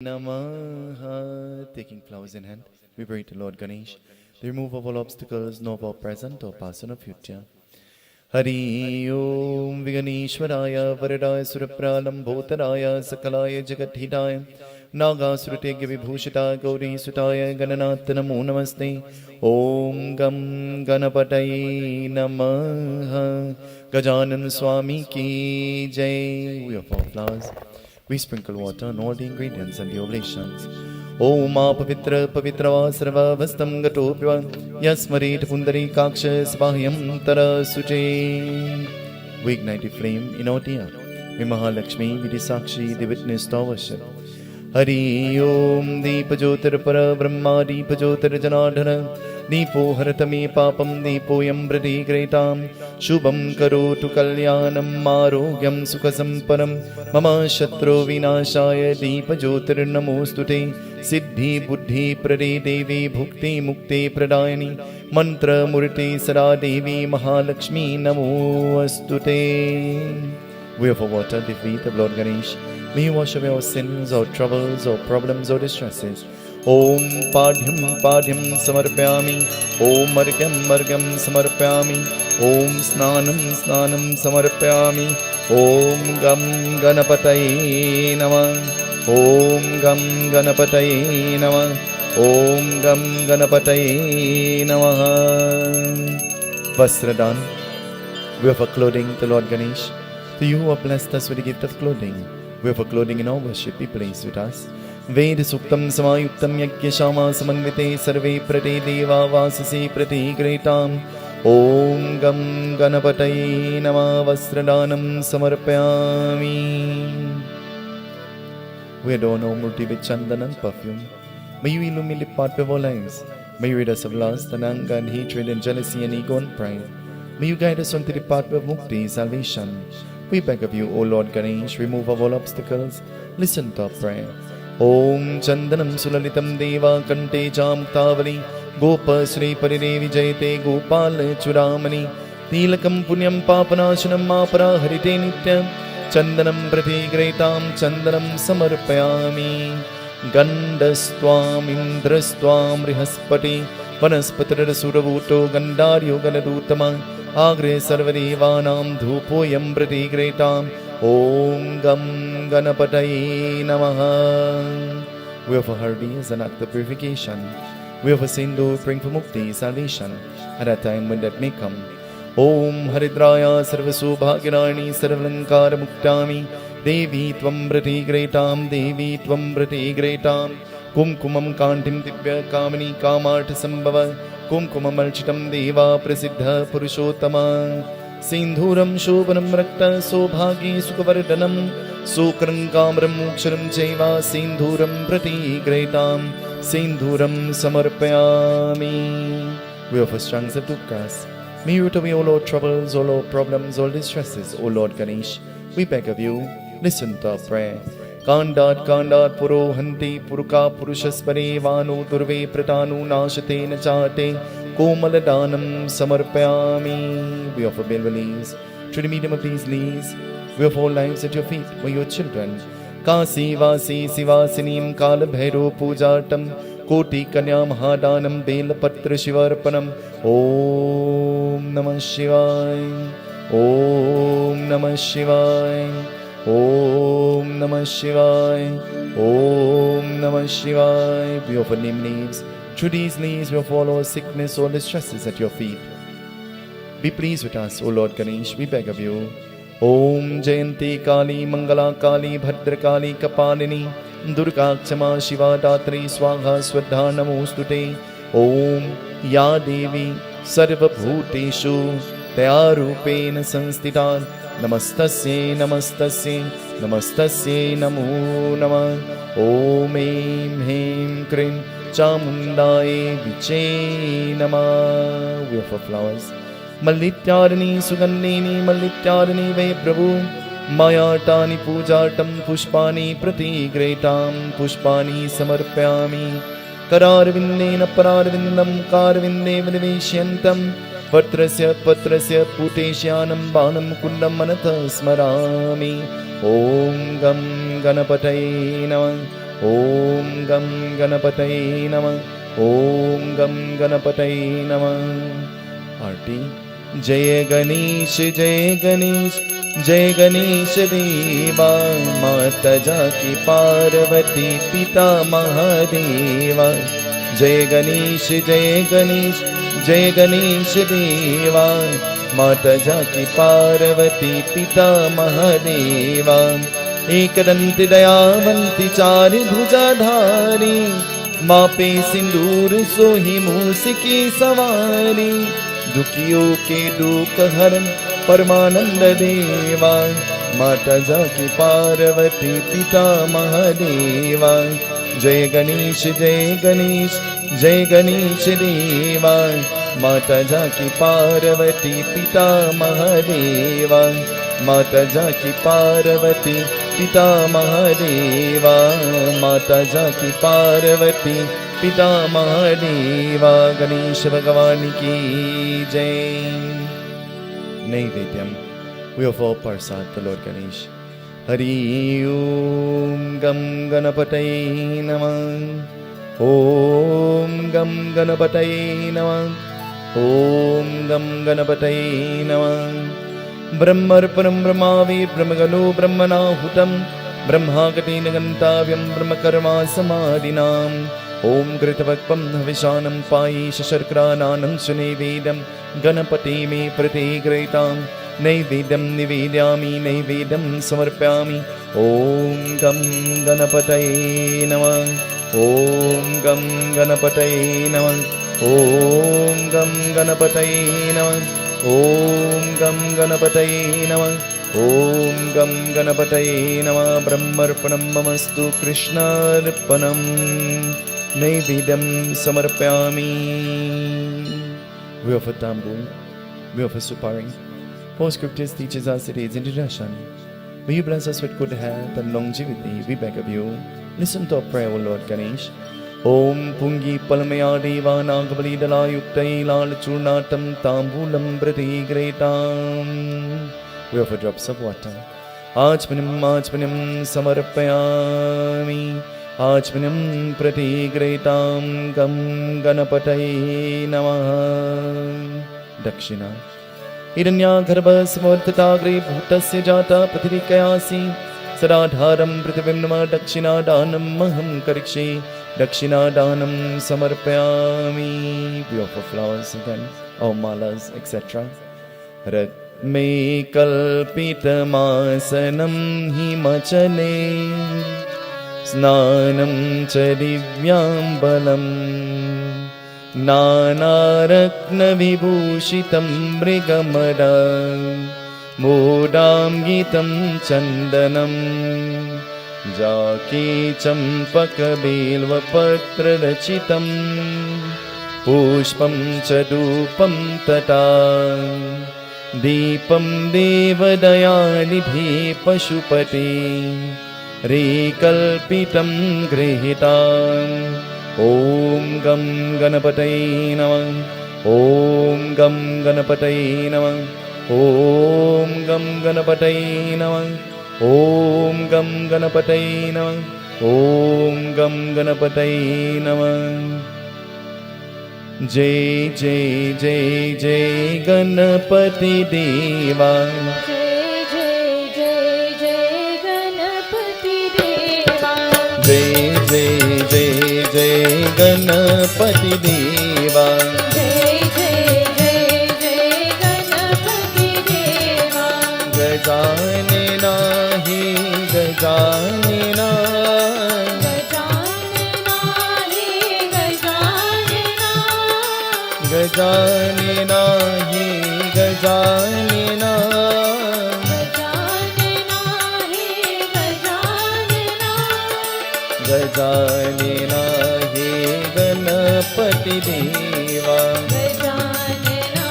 Namaha. Taking flowers in hand, we pray to Lord Ganesh, the remove of all obstacles, no of present or past or future. Hari Om Viganeshwaraya Varadaya Surapralam Bhotaraya Sakalaya Jagathidaya Nagasrutegya Vibhushitaya Gauri Sutaya Gananath Namo Namaste. Om Gam Ganapataye Namaha. Gajanan Swami Ki Jai. We offer flowers. We sprinkle water on all the ingredients and the oblations. Om Pavitra Pavitra Sarva Vastam Gatopya Yasmarit Pundari Kaksha Svahyam Tara Suje. We ignite the flame in our dear. We Mahalakshmi, we the Sakshi, the witness to our worship. Hari Om Deepa Jyotir Para Brahma Deepa Jyotir Janardhana Deepo Haratami Papam Deepo Yambrati Gretam Shubham Karotu Kalyanam Arogyam Sukhasamparam Mama Shatru Vinashaya Deepa Jyotir Namostute Siddhi Buddhi Prade Devi Bhukti Mukti Pradayani Mantra Murti Sada Devi Mahalakshmi Namo Astute. We offer water at the feet of Lord Ganesh. May you wash away our sins, our troubles, our problems, our distresses. Om Padhyam Padhyam Samarpyami. Om Margam Margam Samarpyami. Om Snanam Snanam Samarpyami. Om Gam Ganapataye Namah. Om Gam Ganapataye Namah. Om Gam Ganapataye Namah. Vasradan. We offer clothing to Lord Ganesh. To you who have blessed us with the gift of clothing, we offer clothing in our worship. Be pleased with us. Ved Suktam Samayuktam Yajna Shama Samanvite Sarve Prate Deva Vasasi Prati Gretam. Om Gam Ganapataye Namah. Vasradanam Samarpyami. We adorn our Murti with chandan and perfume. May you illumine the path of our lives. May you rid us of lust and anger and hatred and jealousy and ego and pride. May you guide us onto the path of mukti, salvation. We beg of you, O Lord Ganesh, remove all obstacles. Listen to our prayer. Om Chandanam Sulalitam Deva Kante Jamtavali Gopa Sri Paridevi Jayate Gopal Churamani Tilakam Punyam Papanashanam Mapara Harite Nityam Chandanam Prati Gretam Chandanam Samarpayami Gandastwam Indrastwam Rihaspati Vanaspatra Suravuto Gandaryo Galadutama Agre Sarvadevanam Dhupoyam Prati Gretam Om Gam Ganapataye Namaha. We offer Hardi as an act of purification. We offer Sindhu, praying for Mukti, salvation, at a time when that may come. Om Haridraya Sarvasu Bhagirani Sarvalankara Muktami Devi Tvam Prati Gretam Devi Tvam Prati Gretam Kumkumam Kantim Divya Kamani Kamartha Sambhava Kumkumamalchitam Deva Prasiddha Purushottama Sindhuram Shobhanam Rakta Sobhagi Sukhavardhanam Sukrankamaram Muksharam Chaiva Sindhuram Prati Gretam Sindhuram Samarpayami. We offer strands of dupkas. May you root away all our troubles, all our problems, all distresses, O Lord Ganesh. We beg of you, listen to our prayer. Kandat Kandat Puro Hanti Puruka Purushaspare Vanu Durve Pratanu Nashate Nachate Komaladanam Samarpayami. We offer Belva leaves. Through the medium of these leaves, we offer all lives at your feet for your children. Kasi Vasi Sivasinim Kala Bhairo Pujatam Koti Kanya Mahadanam Bela Patra Shivarpanam. Om Namah Shivaya. Om Namah Shivaya. Om Namah Shivaya. Om Namah Shivaya. We offer neem leaves. Through these leaves, we offer all our sickness, all distresses at your feet. Be pleased with us, O Lord Ganesh, we beg of you. Om Jayanti Kali Mangala Kali Bhadra Kali Kapalini Durga Kshama Shiva Datri Swaha Swadha Namostute. Om Ya Devi Sarva Bhuteshu Tayarupena Sanstitan Namastasye Namastasye Namastasye Namo Namah. Om Aim Hem Krim Chamundaye Viche Namah. We offer flowers. Malityarani Sugandhini Malityarani Ve Prabhu Mayatani Pujatam Pushpani Prati Gretam Pushpani Samarpyami Kararvindena Pararvindam Karvinde Vidivishyantam Patrasya Patrasya Puteshyanam Banam Kundam Manatha Smarami. Om Gam Ganapataye Namah. ॐ गं गणपतये नमः। ॐ गं गणपतये नमः। आरती। जय गणेश जय गणेश जय गणेश देवा, माता जाकी पार्वती पिता महादेवा। जय गणेश जय गणेश जय गणेश देवा, माता जाकी पार्वती पिता महादेवा। एकदंती दयावंती चारि भुजाधारी, मापे सिंदूर सोही मूसिकी सवारी। दुखियों के दुख हरण परमानंद देवा, माता जाकी पार्वती पिता महादेवा। जय गणेश जय गणेश जय गणेश देवा, माता जाकी पार्वती पिता महादेवा। माता जाकी पार्वती पिता महादेवा, माता जाकी पार्वती पिता महादेवा। गणेश भगवान की जय। Naivedyam. We offer Persad to Lord Ganesh. Hari Om Gam Ganapataye Namah. Om Gam Ganapataye Namah. Om Gam Ganapataye Namah. Brahmarpanam Brahmavir Brahmagalo Brahmanahutam Brahmagatina Gantavyam Brahmakarma Samadhinam. Om Gritavakpam Havishanam Payi Shasharkrananam Sunevedam Ganapati me Pratigretam. Naivedam Nivedyami Naivedam Samarpyami. Om Gam Ganapataye Namah. Om Gam Ganapataye Namah. Om Gam Ganapataye Namah. Om Gam Ganapataye Namah. Om Gam Ganapataye Namah. Brahmarpanam Mamastu Krishnarpanam. Naivedam Samarpyami. We offer tambul, we offer supari. For scriptures teaches us it is introduction. May you bless us with good health and longevity, we beg of you. Listen to our prayer, O Lord Ganesh. Om Pungi Palmaya Deva Nagavali Dala Yuktai Lal Churnatam Tambulam Brati Gretam. We offer drops of water. Achmanam Samarpayami. Achmanam Prati Gretam Gam Ganapataye Namaha. Dakshina. Hiranya Garbha Samarthatagre Bhutasya Jata Pathirikayasi. Saradharam Prithivim Nama Dakshina Danam Maham Karikshi. Dakshina Danam Samarpayami. We offer flowers again, our malas, etc. Rakme Kalpitamasanam Himachale. Snanam Chadivyambalam. Nanarakna Vibhushitam Mrigamada. Modam Gitam Chandanam. Jaki Champaka Bilva Patra Rachitam. Pushpam Chadupam Tata. Deepam Devadayanidhi Pashupati. Rekalpitam Grihitam. Om Gam Ganapataye Namah. Om Gam Ganapataye Namah. Om Gam Ganapataye Namah. Om Gam Ganapataye Namah. Om Gam Ganapataye Namah. Jai Jai Jai Jai Ganapati Deva. Jai Jai Jai Jai Ganapati Deva. Jai Jai Jai Jai Ganapati Deva. Jai Jai Jai Jai Ganapati Deva. Gajanana hi Gajanana. Gajanana hi Gajanana. Gajanana hi Gajanana. Gajanana hi Gajanana. Gajanana hi Ganapati Deva. Gajanana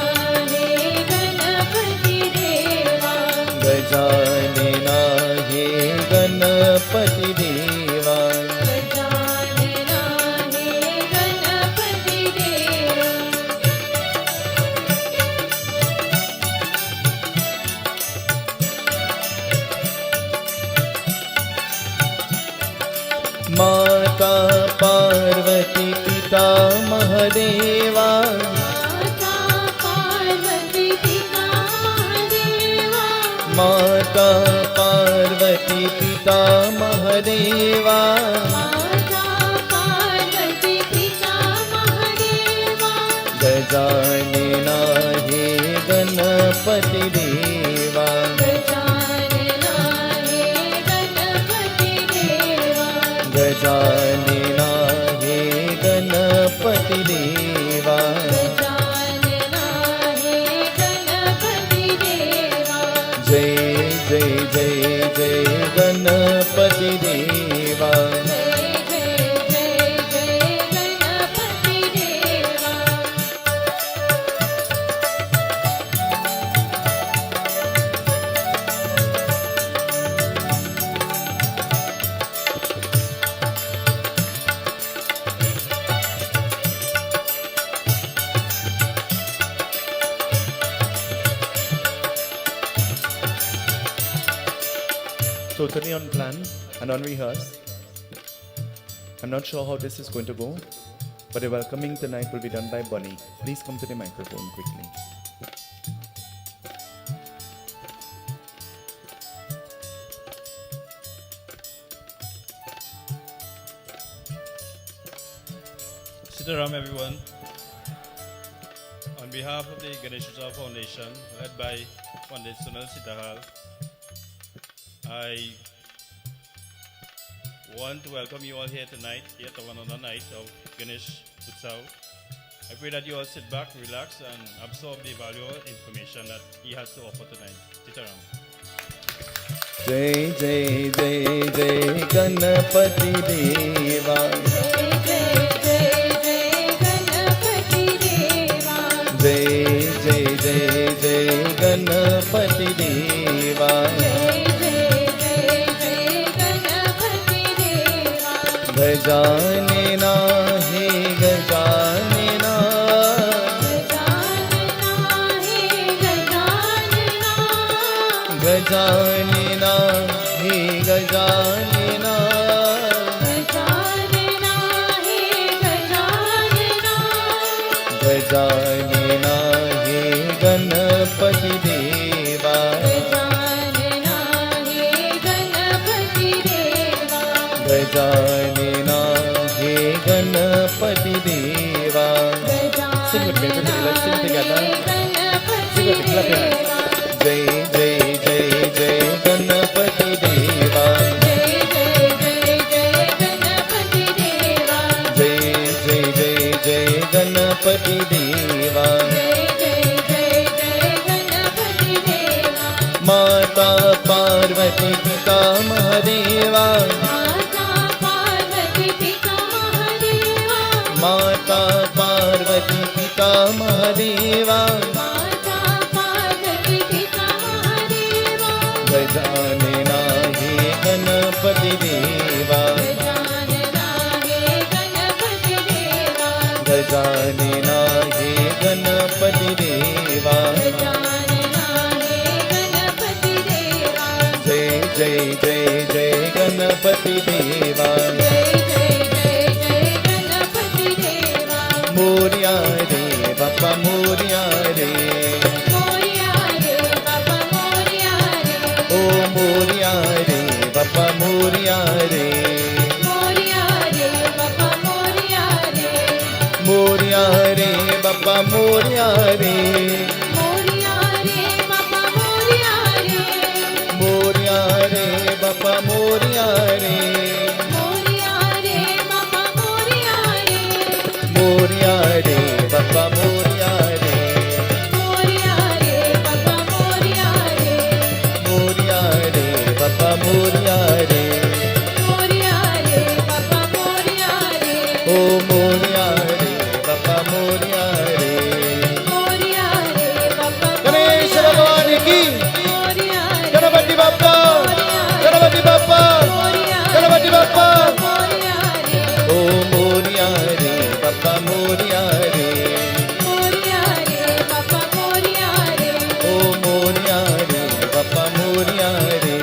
hi Ganapati Deva. Gajanana hi Ganapati Deva. Gajanana hi Ganapati Deva. Ma माता पार्वती पिता महादेवा माता पार्वती पिता महादेवा माता पार्वती पिता महादेवा माता पार्वती पिता महादेवा गजानना हे गणपति देवा गजानना हे गणपति देवा गजानना हे गणपति देवा गजानना हे गणपति देवा जय जय जय जय गणपति देवा जय जय जय जय गणपति देवा Totally on plan and on rehearse. I'm not sure how this is going to go, but the welcoming tonight will be done by Bunny. Please come to the microphone quickly. Seetahal, everyone. On behalf of the Ganesh Foundation, led by Pandit Sunil Seetahal, I want to welcome you all here tonight, yet another night of Ganesh UTSAV. I pray that you all sit back, relax, and absorb the valuable information that he has to offer tonight. Seetahal. जय जय जय जय गणपति देवा जय जय जय जय गणपति देवा जय जय जय जय गणपति देवा जय जय जय जय गणपति देवा गजानना हे गजानना गजानना हे गजानना गजानना हे गजानना गजानना हे गजानना गजानना हे गणपति देवा गजानना हे गणपति देवा गजानना हे गणपति देवा Sing with me, everybody. Let's sing together. Sing with me, clap your hands. जय जय जय जय गणपति देवा जय जय जय जय गणपति देवा जय जय जय जय गणपति देवा जय जय जय जय गणपति देवा माता पार्वती पिता महादेवा माता पार्वती पिता महादेवा माता पार्वती पिता महादेवा माता पार्वती पिता महादेवा गजानना हे गणपति देवा गजानना हे गणपति देवा गजानना हे गणपति देवा गजानना हे गणपति देवा जय जय जय जय गणपति देवा जय जय जय जय गणपति देवा मोरिया रे बापा मोरिया रे मोरिया रे बाबा मोरिया रे ओ मोरिया रे बापा मोरिया रे मोरिया रे बाबा मोरिया रे मोरिया रे बापा मोरिया रे मोरिया रे बाबा मोरिया रे मोरिया रे बापा मोरिया रे मोरिया रे बाबा मोरिया रे मोरिया रे बापा मोरिया रे मोरिया रे बाबा मोरिया रे मोरिया रे बापा मोरिया रे मोरिया रे बाबा मोरिया रे ओ मोरिया रे बापा मोरिया रे मोरिया रे बाबा गणेश भगवान की मोरिया रे गणपति बाप्पा गणपति बाप्पा गणपति बाप्पा मोरिया रे ओ मोरिया रे बाप्पा मोरिया रे मोरिया रे बाबा मोरिया रे ओ मोरिया रे बाप्पा मोरिया रे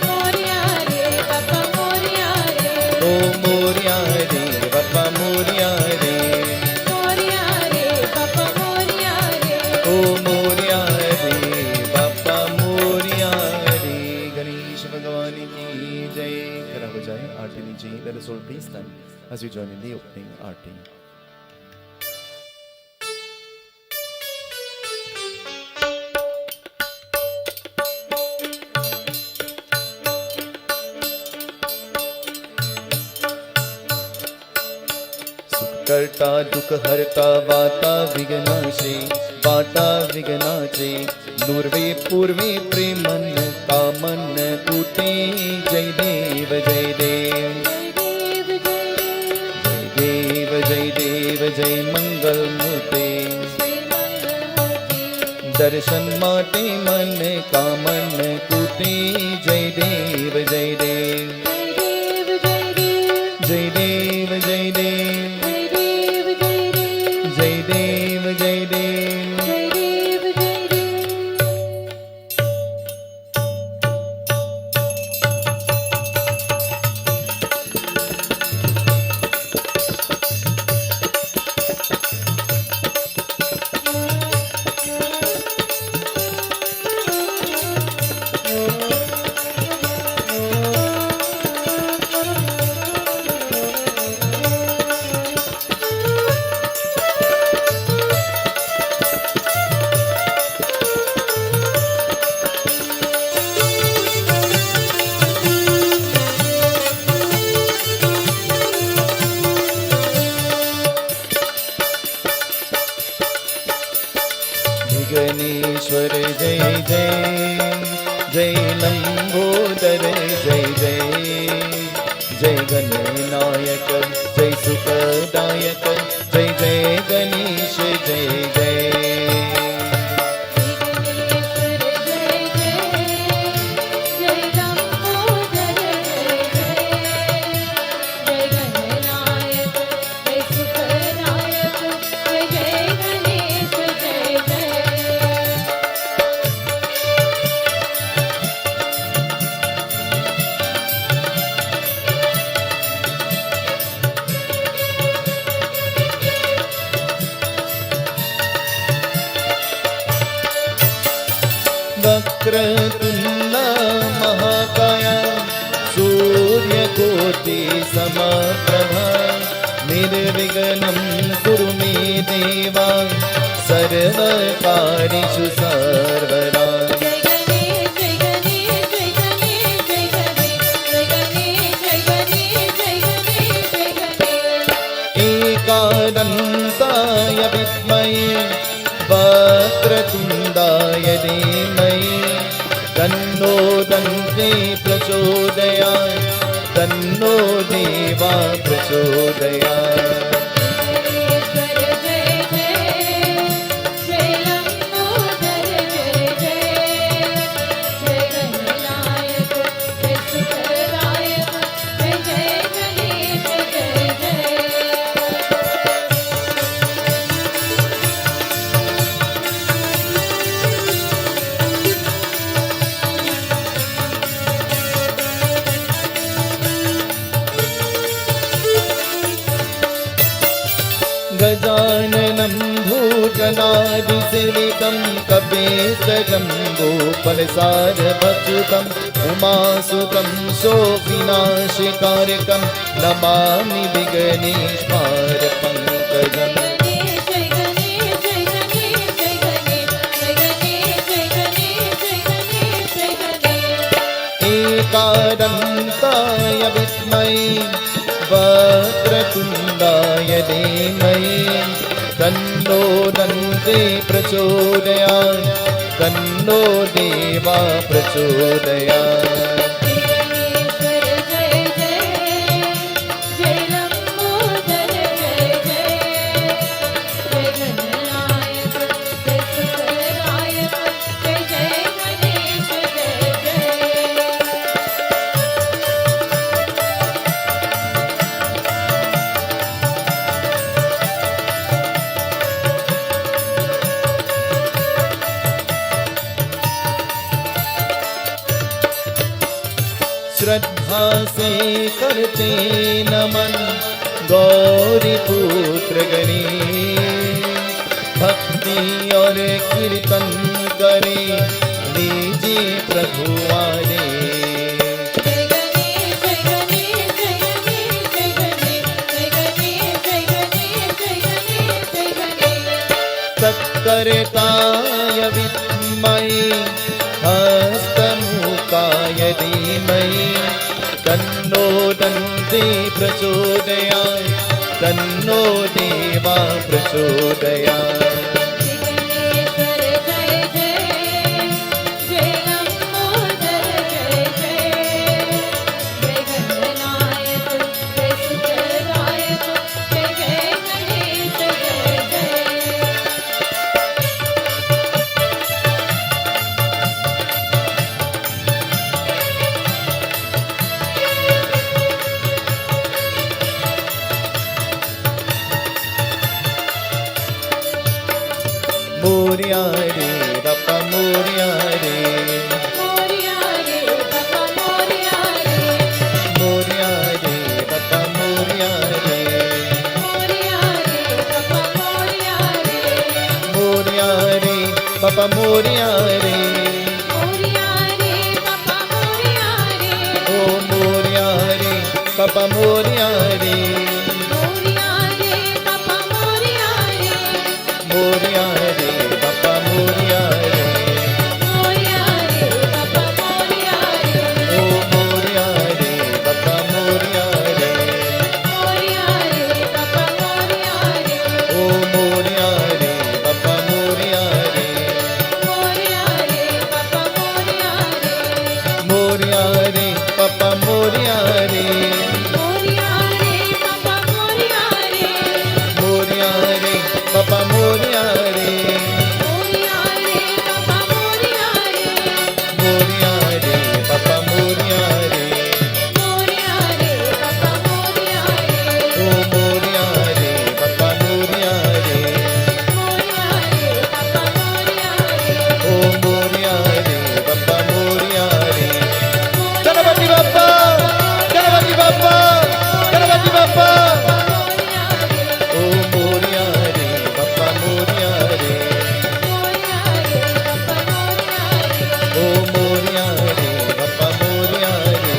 मोरिया रे बाबा मोरिया रे ओ Moriya please stand as we join in the opening arti. करता दुख हरता वाता विघ्नाशे वाता विघ्नाचे दूर्वे पूर्वे प्रेमन कामन कुटे जय देव जय देव जय देव जय मंगल मूर्ते दर्शन माटे मन कामन कुटे जय देव जय देव जय देव जय देव जय देव जय देव जय देव जय गणेश्वर जय जय जय लंबोदर जय जय जय गणनायक जय सुखदायक जय जय गणेश जय जय वक्रतुंड महाकाय सूर्यकोटि समप्रभा निर्विघ्नं कुरु मे देवा सर्वकार्येषु सर्वदा एकदन्ताय विद्महे वक्रतुण्डाय धीमहि तन्नो दन्ते प्रचोदयात् तन्नो देवा प्रचोदयात् गजाननं भूतनादिसेवितं कपिस्तजम्बूफलसारभक्षितम् उमासुतं शोकविनाशकारकं नमामि विघ्नेश्वरपङ्कजम् एकदन्ताय विद्महे वक्रतुण्डाय धीमहि तन्नो दन्ते प्रचोदयात् तन्नो देवा प्रचोदयात् श्रद्धा से करते नमन गौरी पुत्र गणेश भक्ति और कीर्तन करे लीजिए प्रभु आदेश। जय गणेश जय गणेश जय गणेश जय करताय विद्महे हस्तमुखाय धीमहि तन्नो दन्ति प्रचोदयात् तन्नो देवा प्रचोदयात् मोरिया रे बापा मोरिया रे मोरिया रे बाबा मोरिया रे मोरिया रे बापा मोरिया रे मोरिया रे बाबा मोरिया रे मोरिया रे बापा मोरिया रे मोरिया रे बाबा मोरिया रे ओ मोरिया रे बापा मोरिया रे मोरिया रे बाबा मोरिया रे मोरिया रे बापा मोरिया रे मोरिया रे बाबा मोरिया रे ओ मोरिया रे बापा मोरिया रे मोरिया रे बाबा मोरिया रे ओ मोरिया रे बापा मोरिया रे मोरिया रे बाबा मोरिया रे मोरिया रे बापा मोरिया रे मोरिया रे बाबा मोरिया रे मोरिया रे बापा मोरिया रे मोरिया रे बाबा मोरिया रे मोरिया रे बापा मोरिया रे मोरिया रे बाबा मोरिया रे ओ मोरिया रे बापा मोरिया रे मोरिया रे बाबा मोरिया रे ओ मोरिया रे बापा मोरिया रे गणपति बाप्पा गणपति बाप्पा गणपति बाप्पा ओ मोरिया रे बापा मोरिया रे ओ मोरिया रे बापा मोरिया रे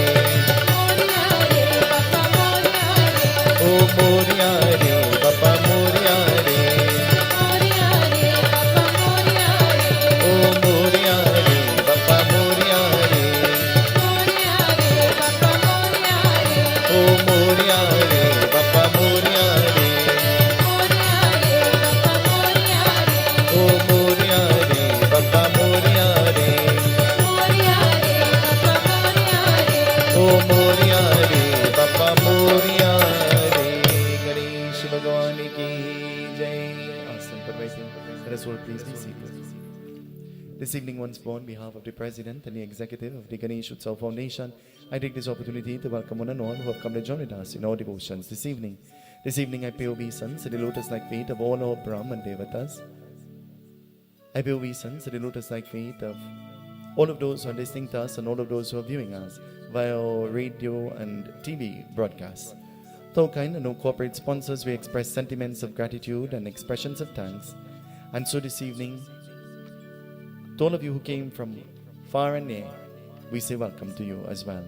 ओ मोरिया रे बापा मोरिया रे ओ मोरिया रे बापा मोरिया रे ओ मोरिया रे बापा मोरिया रे ओ मोरिया रे बापा मोरिया रे ओ मोरिया रे बापा मोरिया रे गणेश भगवान की जय आसन पर बैठे let us all please be seated. This evening once more on behalf of the President and the Executive of the Ganesh UTSAV Foundation, I take this opportunity to welcome one and all who have come to join us in our devotions this evening. This evening I pay obeisance to the lotus-like feet of all our Brahman Devatas. I pay obeisance to the lotus-like feet of all of those who are listening to us and all of those who are viewing us via our radio and TV broadcasts. To our kind and our corporate sponsors, we express sentiments of gratitude and expressions of thanks. And so this evening, to all of you who came from far and near, we say welcome to you as well.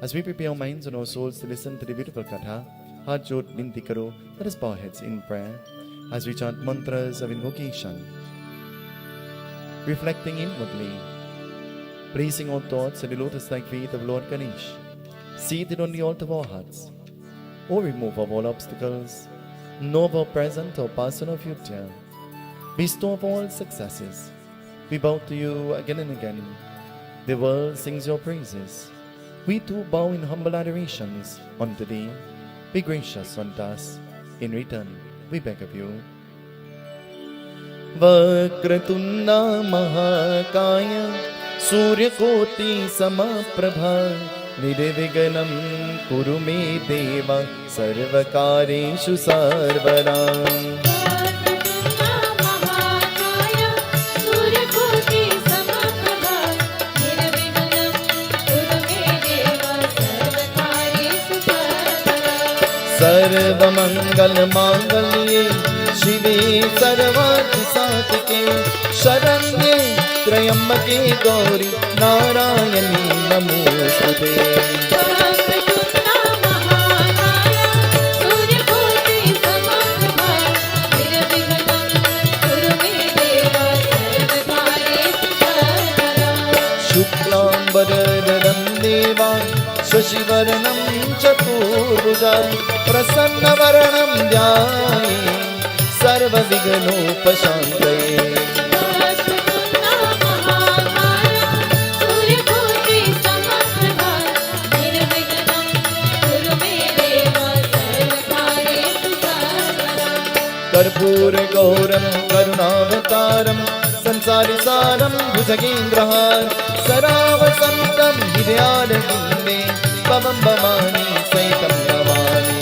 As we prepare our minds and our souls to listen to the beautiful Katha, Hat Jot Binti Karo, let us bow our heads in prayer as we chant mantras of invocation, reflecting inwardly, placing our thoughts at the lotus-like feet of Lord Ganesh, seated on the altar of our hearts. O remove of all obstacles, know of our present or past and our future, bestow of all successes. We bow to you again and again. The world sings your praises. We too bow in humble adorations unto thee. Be gracious unto us. In return, we beg of you. Vakratunda Mahakaya Suryakoti Samaprabha Nirviganam Kuru me Deva Sarvakareshu Sarvaram. सर्वमंगल मांगल्ये शिवे सर्वार्थ साधिके शरण्ये त्र्यंबके गौरी नारायणी नमोस्तुते. सुवर्णं चतुर्भुजं प्रसन्नवरणं ध्याये सर्वविघ्नोपशान्तये कर्पूरगौरं करुणावतारं संसारिसारं भुजगेन्द्रहार सरावसन्तं हृदयारविन्दे पवं भवानी सहितं नमामि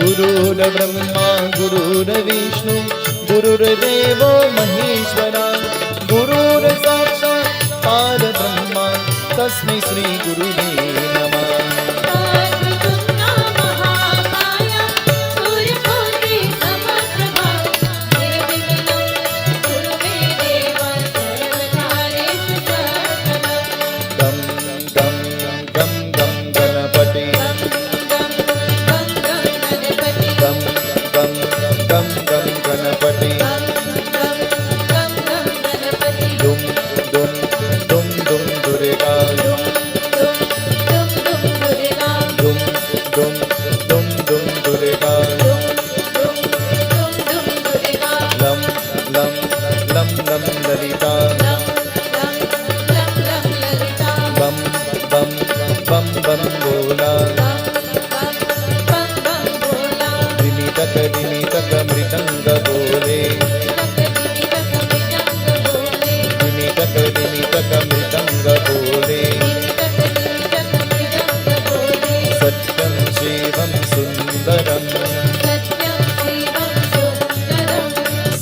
गुरुर्ब्रह्मा गुरुर्विष्णु गुरुर्देवो महेश्वरा गुरुर्साक्षात् परब्रह्मा तस्मै श्री गुरुवे नमः गं गं गं गं गणपति गं गं गं गं गणपति दुम दुम दुम दुम दुर्गा दुम दुम दुम दुम दुर्गा लं लं लं लं ललिता बम बम बम बम बोला दिमितक दिमितक मृदंग बोले दिमितक दिमितक मृदंग बोले सत्यं शिवं सुंदरं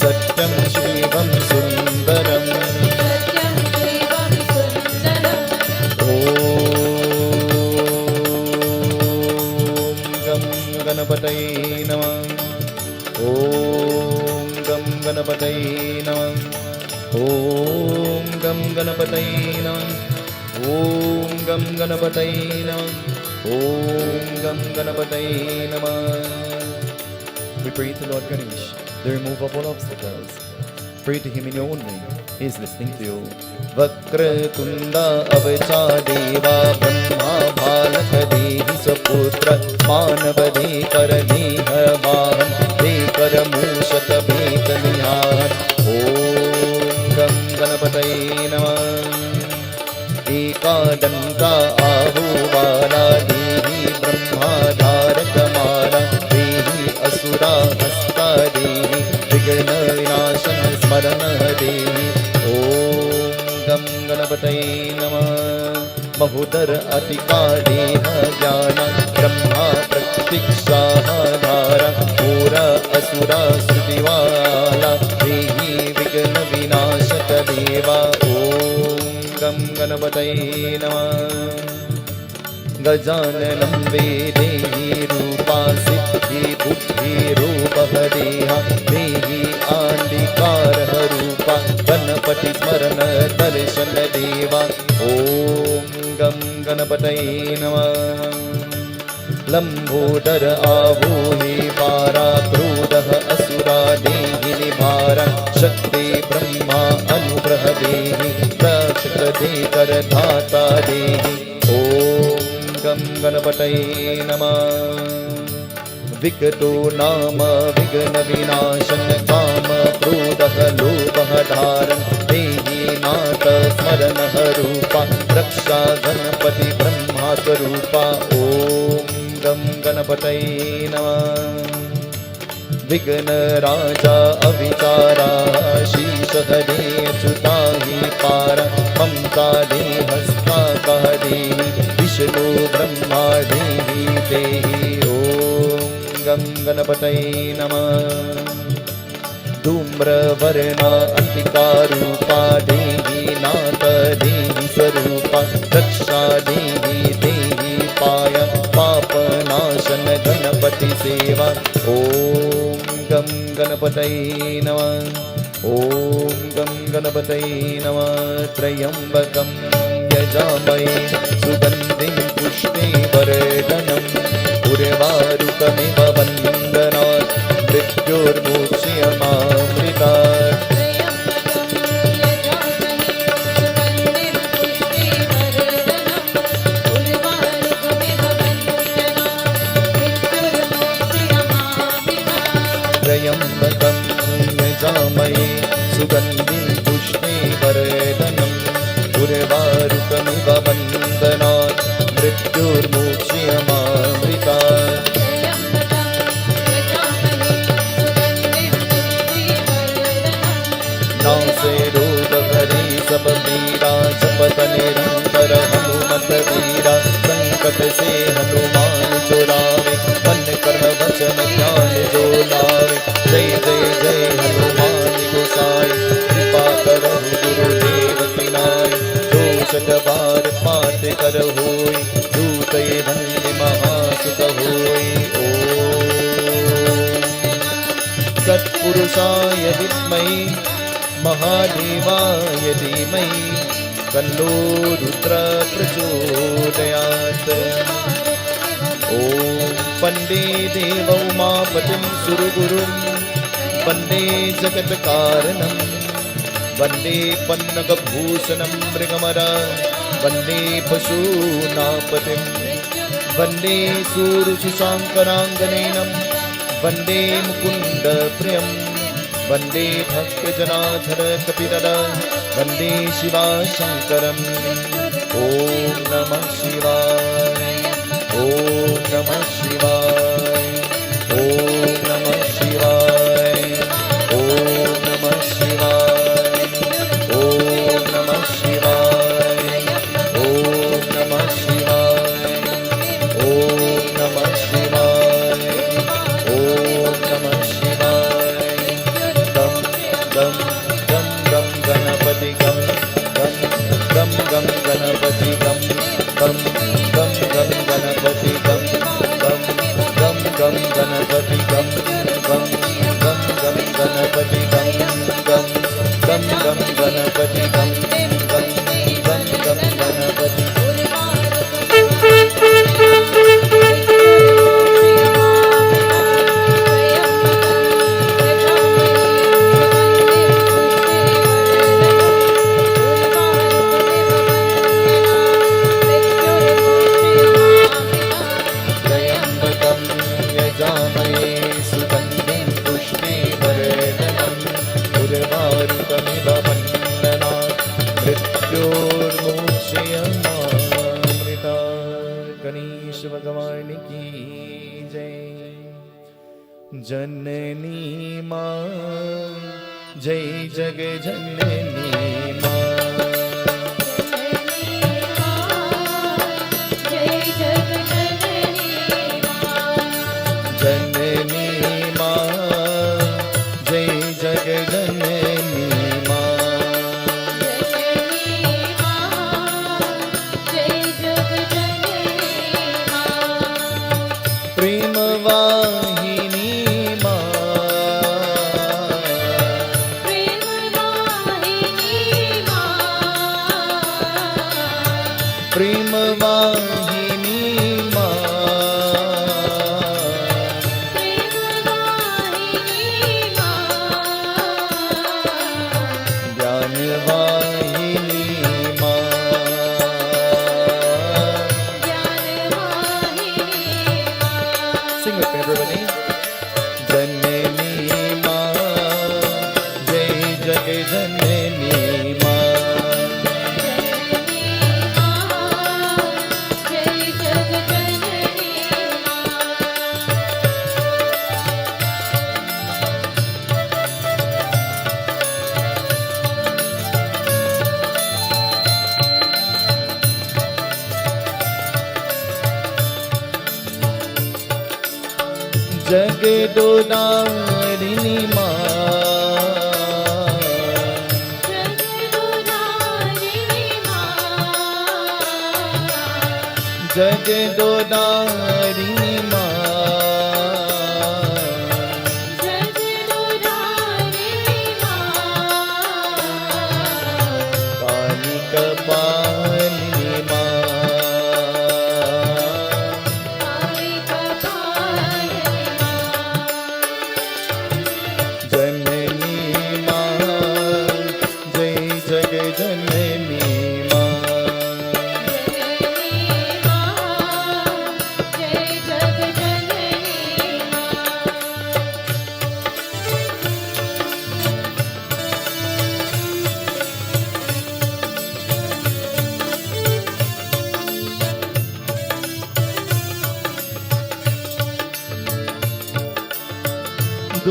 सत्यं शिवं सुंदरं गणपतये नमः ॐ गं गणपतये नमः ॐ गं गणपतये नमः ॐ गं गणपतये नमः ॐ गं गणपतये नमः. We pray to Lord Ganesh, the remover of all obstacles. Pray to him in your own way. He is listening to you. वक्रतुण्डा अवचादेवा Brahma बालक देहि स्वपुत्र मानवदे करदेह वाहन दे करमूषक भेतनिहार ॐ गं गणपतये नमः एकादन्ता आहुवारा देहि ब्रह्माधारकमाला देहि असुरा हस्ता देहि विघ्नविनाशन स्मरण देहि ॐ गं गणपतये नमः महोदर अतिका देह ज्ञान ब्रह्मा प्रत्यक्षाधार घोर असुरा श्रुतिवाला देहि विघ्न विनाशक देवा ॐ गं गणपतये नमः गजाननं वेदेहि रूपा सिद्धि बुद्धि रूपः देहा देहि आंधिकारः रूपा गणपति स्मरण दर्शन देवा ॐ गं गणपतये नमः लंबोदर आहोहि पारा क्रोधः असुरा देहि निभार शक्ति ब्रह्मा अनुग्रह देहि रक्षक देकर धाता देहि ॐ गं गणपतये नमः विकटो नाम विघ्न विनाशन काम क्रोधः लोभः धारन देहि नाथ स्मरणः रूपा रक्षा गणपति ब्रह्मा स्वरूपा ॐ गं गणपतये नमः विघ्न राजा अविचारा शीर्षः दे अच्युता हि पार ममता दे हस्ता कः देहि विष्णु ब्रह्मा देहि देहि ॐ गं गणपतये नमः धूम्रवर्णा अंतिकारूपा देहि नाथ देहि स्वरूपा रक्षा देहि देहि पाय पापनाशन गणपति सेवा ॐ गं गणपतये नमः ॐ गं गणपतये नमः त्र्यम्बकं यजामहे सुगन्धिं पुष्टिवर्धनम् उर्वारुकमिव वन्दना मृत्योर्मोक्ष्यमामृतात् त्र्यम्बकं यजामहे सुगन्धिं पुष्टिवर्धनम् उर्वारुकमिव बन्धनात् मृत्योर्मोक्ष्यमामृतात् नासे रोगहरे सब पीरा जपत निरंतर हनुमत वीरा संकट से हनुमान छुड़ावे मन कर्म वचन ध्यान जो लावे जय जय जय हनुमान गोसाई कृपा करहु गुरुदेव तिनाय जो शतबार पाठ कर होई दूत वंदे महासुत होई ओम तत्पुरुषाय विद्महे महादेवाय धीमहि तन्नो रुद्र प्रचोदयात् ॐ वन्दे देवौमापतिं सुरगुरुं वन्दे जगत्कारणं वन्दे पन्नगभूषणं मृगमर वन्दे पशूनापतिं वन्दे सूरशशाङ्कराङ्गनेनं वन्दे मुकुन्दप्रियं वन्दे भक्तजनाधर कपिधर वन्दे शिवाशङ्करम् ॐ नमः शिवाय ॐ नमः शिवाय ॐ नमः शिवाय ॐ नमः शिवाय ॐ नमः शिवाय ॐ नमः शिवाय ॐ नमः शिवाय ॐ नमः शिवाय गम गम गम गम गणपति गम गम गम गम गणपति गम गम गम गम गणपति गम गम गम गम गणपति गम गम गम गम गणपति गम गम गम गम गणपति गम गम गम गम गणपति गणेश भगवान की जय। जननी माँ जय जग जननी माँ जननी माँ जय जग जननी माँ प्रेम वाहिनी माँ प्रेम वाहिनी माँ ज्ञान वाहिनी माँ Sing with me, everybody. जननी माँ जय जग जननी माँ जगदोदारिणी माँ जगदोदारिणी माँ काली कपालिनी माँ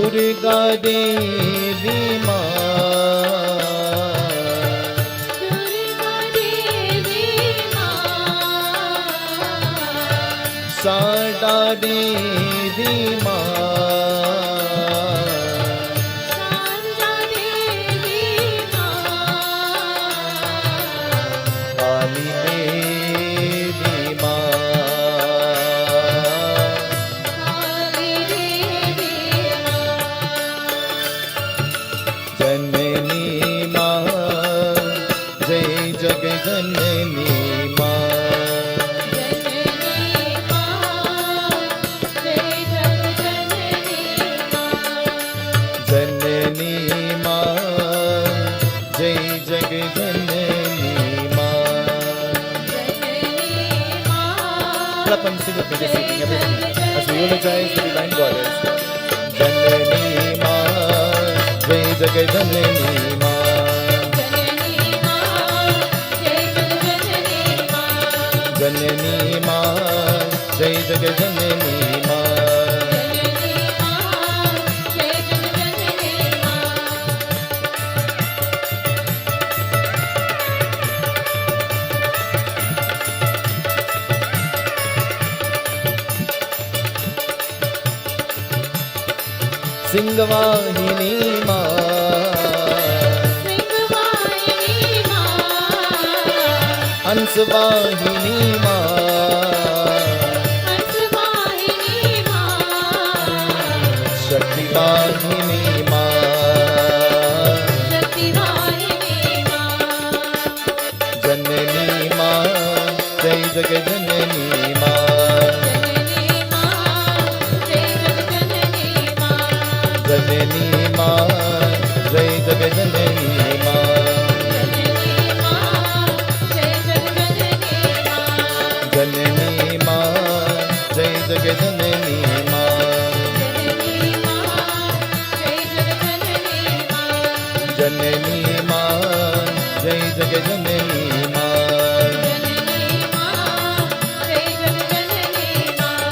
Durga Devi Ma, Durga Devi Maa, Sada Devi Ma, Santa Devi Maa, Kali Devi Ma, Kali Devi Maa, Janani Ma, Jai Jag Janani Ma, Janani Maa, Jai Jaganani Maa, Janani Ma, Jai Jag Janani Ma. Janani Maa, Clap and sing with me this evening, everybody, as we eulogize the divine goddess. Janani Ma, Jai Jag Janani Ma, Janani Maa, Jai Jaganani Maa, Janani Ma, Jai Jag Janani Ma. Janani Maa, Jai Jaganani Maa. Singhavahini Ma, Singhavahini Maa, Hansavahini Ma, Hansavahini Maa, Shaktivahini Ma, Shaktivahini Maa, Janani Ma, Jai Jag Janani Ma, Janani Maa, Jai Jaganani Maa, Janani Ma, Jai Jag Janani Ma, Janani Maa, Jai Jaganani Maa, Janani Ma, Jai Jag Janani Ma, Janani Maa, Jai Jaganani Maa, Janani Ma, Jai Jag Janani Ma. Janani Maa, Jai Jaganani Maa.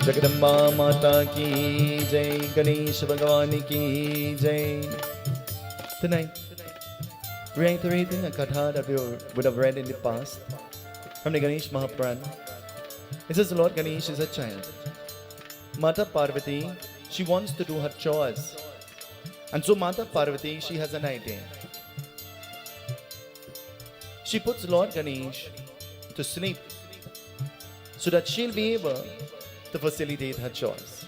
Jagdamba माता की जय, Ganesh Bhagwan ki jai. Tonight, reiterating a katha that we would have read in the past from the Ganesh Mahapuran. It says Lord Ganesh is a child. Mata Parvati, she wants to do her chores. And so Mata Parvati, she has an idea. She puts Lord Ganesh to sleep so that she'll be able to facilitate her chores.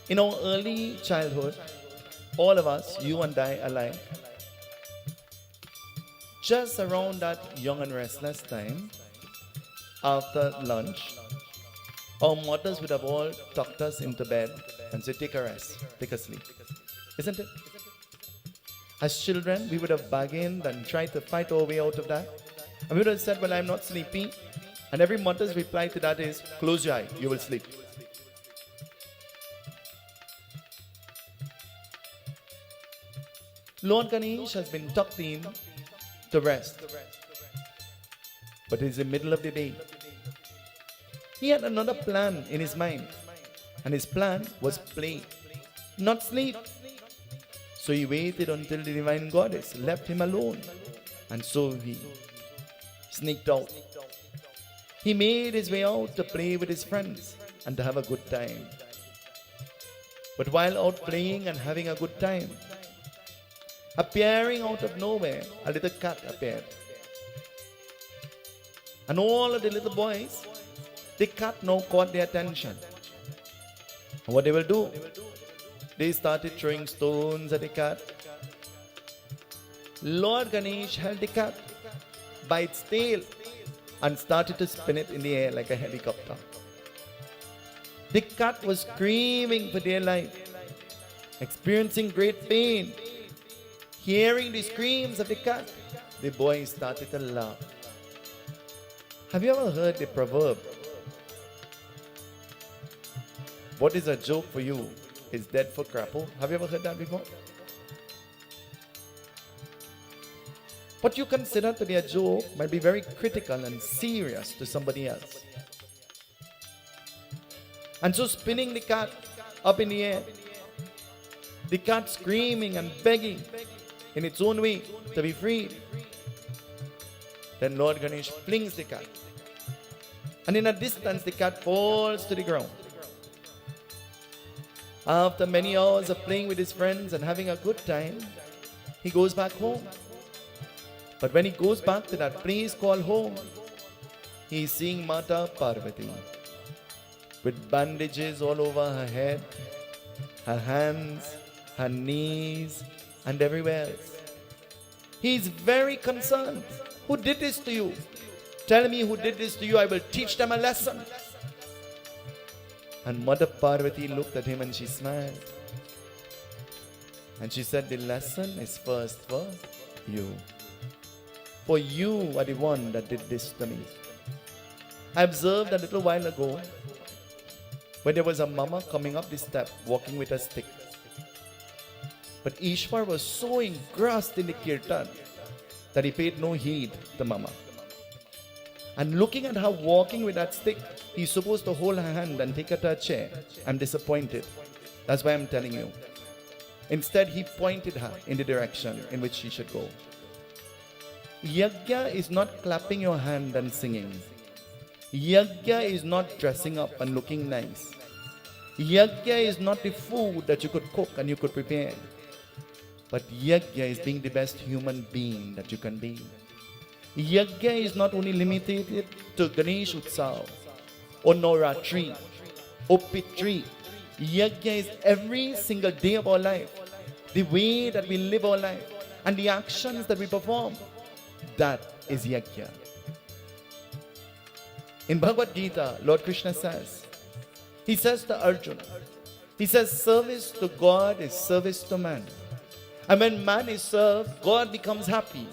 In our early childhood, all of us, you and I alike, just around that young and restless time, after lunch, our mothers would have all tucked us into bed and said, take a rest, take a sleep. Isn't it? As children, we would have bargained and tried to fight our way out of that. And we would have said, well, I'm not sleepy. And every mother's reply to that is, close your eye, you will sleep. Lord Ganesh has been tucked in to rest. But it's the middle of the day. He had another plan in his mind. And his plan was play, not sleep. So he waited until the divine goddess left him alone. And so he sneaked out. He made his way out to play with his friends and to have a good time. But while out playing and having a good time, appearing out of nowhere, a little cat appeared. And all of the little boys, the cat now caught their attention. And what they will do? They started throwing stones at the cat. Lord Ganesh held the cat by its tail and started to spin it in the air like a helicopter. The cat was screaming for their life, experiencing great pain. Hearing the screams of the cat, the boys started to laugh. Have you ever heard the proverb, what is a joke for you is dead for crapple? Have you ever heard that before? What you consider to be a joke might be very critical and serious to somebody else. And so spinning the cat up in the air, the cat screaming and begging in its own way to be freed. Then Lord Ganesh flings the cat. And in a distance, the cat falls to the ground. After many hours of playing with his friends and having a good time, he goes back home. But when he goes back to that place called home, he is seeing Mata Parvati with bandages all over her head, her hands, her knees, and everywhere else. He is very concerned. Who did this to you? Tell me who did this to you. I will teach them a lesson. And Mother Parvati looked at him and she smiled. And she said, the lesson is first for you. For you are the one that did this to me. I observed a little while ago when there was a mama coming up the step walking with a stick. But Ishwar was so engrossed in the kirtan that he paid no heed to mama. And looking at her walking with that stick, he's supposed to hold her hand and take her to a chair. I'm disappointed. That's why I'm telling you. Instead, he pointed her in the direction in which she should go. Yajna is not clapping your hand and singing. Yajna is not dressing up and looking nice. Yajna is not the food that you could cook and you could prepare. But yajna is being the best human being that you can be. Yajna is not only limited to Ganesh Utsav or Navratri or Pitri. Yajna is every single day of our life. The way that we live our life and the actions that we perform. That is yajna. In Bhagavad Gita, Lord Krishna says, he says to Arjuna, he says, service to God is service to man. And when man is served, God becomes happy.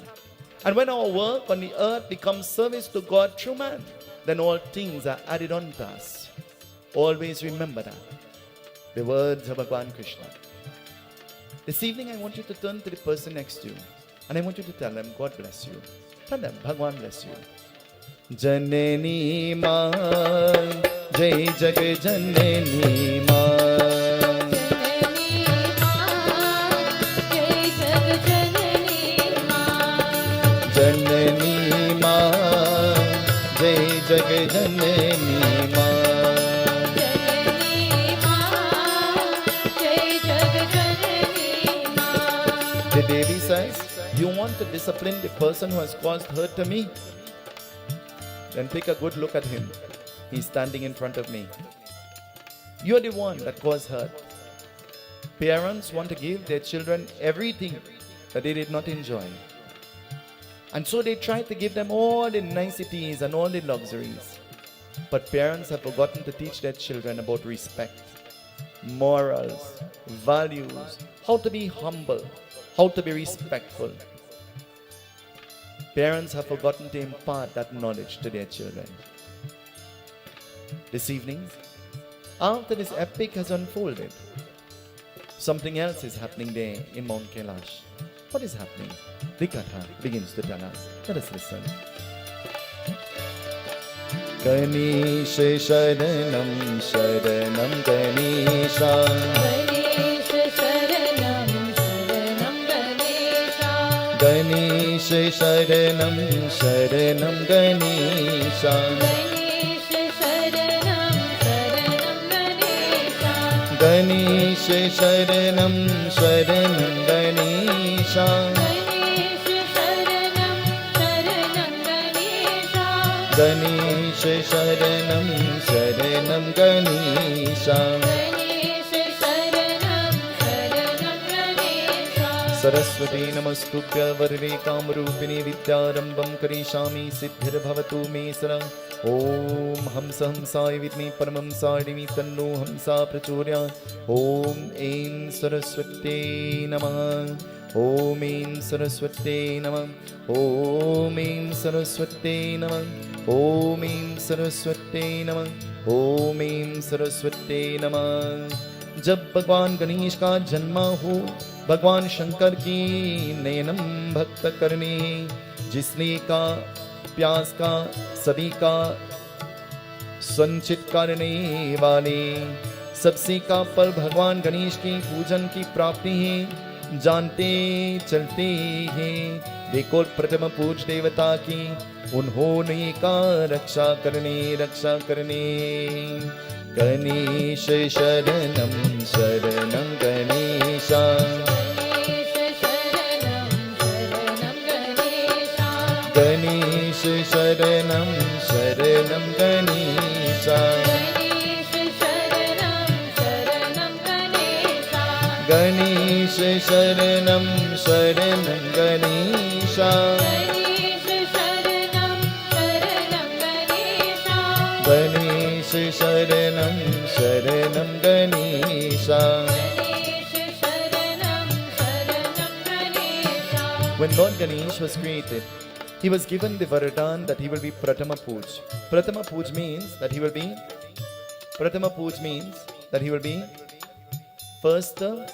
And when our work on the earth becomes service to God through man, then all things are added on to us. Always remember that. The words of Bhagavan Krishna. This evening I want you to turn to the person next to you and I want you to tell them, God bless you. Tell them, Bhagavan bless you. Janani Ma, Jai Jag Janani Ma. Janani Ma, Jai Jag Janani Ma. The Devi says, you want to discipline the person who has caused hurt to me? Then take a good look at him. He's standing in front of me. You're the one that caused hurt. Parents want to give their children everything that they did not enjoy. And so they try to give them all the niceties and all the luxuries. But parents have forgotten to teach their children about respect, morals, values, how to be humble, how to be respectful. Parents have forgotten to impart that knowledge to their children. This evening, after this epic has unfolded, something else is happening there in Mount Kailash. What is happening? The Katha begins to tell us. Let us listen. Ganesha Sharanam Sharanam Ganesha. Ganesha Sharanam Sharanam Ganesha. Ganesha Sharanam Sharanam Ganesha. Ganesha Sharanam Sharanam Ganesha. Saraswati Namastubhya Varve Kamrupini Vidyarambam Karishami Siddhir Bhavatu Me Sara. Om Hamsa Hamsaya Vidme Paramhamsaya Dhimi Tanno Hamsa Prachodaya. Om Aim Saraswati Namah. Om Aim Saraswati Namah. Om Aim Saraswati Namah. Om Aim Saraswati Namah. Om Aim Saraswati Namah. जब भगवान गणेश का जन्म हो भगवान शंकर की नयनम भक्त करने, जिसने का प्यास का सभी का संचित करने वाले, सबसे का फल भगवान गणेश के पूजन की प्राप्ति है, जानते चलते हैं। देखो प्रथम पूज देवता की, उन्होंने का रक्षा करने। गणेश शरणम शरणम गणेशा, गणेश शरणम शरणम गणेशा, गणेश शरणम शरणम गणेशा, गणेश शरणम शरणम Ganesha. When Lord Ganesh was created, he was given the Varadan that he will be Pratama Puj. Pratama Puj means that he will be first to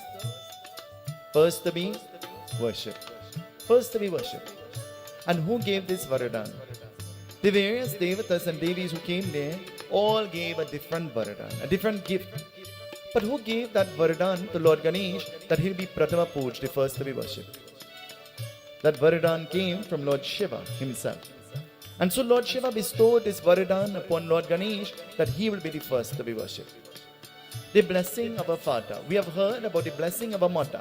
be worshipped. First to be worshipped. And who gave this Varadan? The various devatas and devis who came there all gave a different Varadan, a different gift. But who gave that Varadan to Lord Ganesh that he'll be Pratama Puj, the first to be worshipped? That Varadan came from Lord Shiva himself. And so Lord Shiva bestowed this Varadan upon Lord Ganesh that he will be the first to be worshipped. The blessing of a father. We have heard about the blessing of a mother.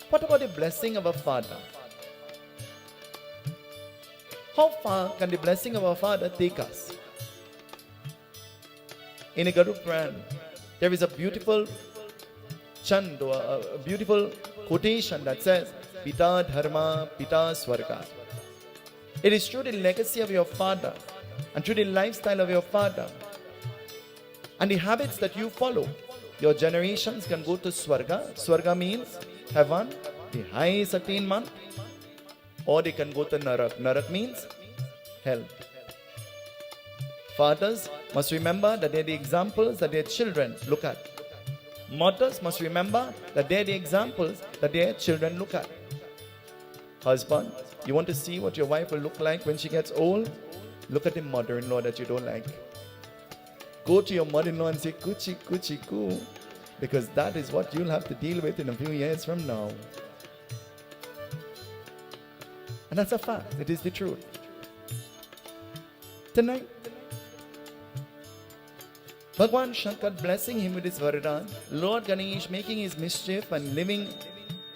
What about the blessing of a father? How far can the blessing of our father take us? In a Garu Puran, there is a beautiful chant or a beautiful quotation that says, Pita Dharma, Pita Swarga. It is through the legacy of your father and through the lifestyle of your father and the habits that you follow, your generations can go to Swarga. Swarga means heaven, the highest attainment, or they can go to Narak. Narak means hell. Fathers must remember that they are the examples that their children look at. Mothers must remember that they are the examples that their children look at. Husband, you want to see what your wife will look like when she gets old? Look at the mother-in-law that you don't like. Go to your mother-in-law and say, Kuchi, Kuchi, Ku, because that is what you'll have to deal with in a few years from now. And that's a fact. It is the truth. Tonight, Bhagwan Shankar blessing him with his Varadan, Lord Ganesh making his mischief and living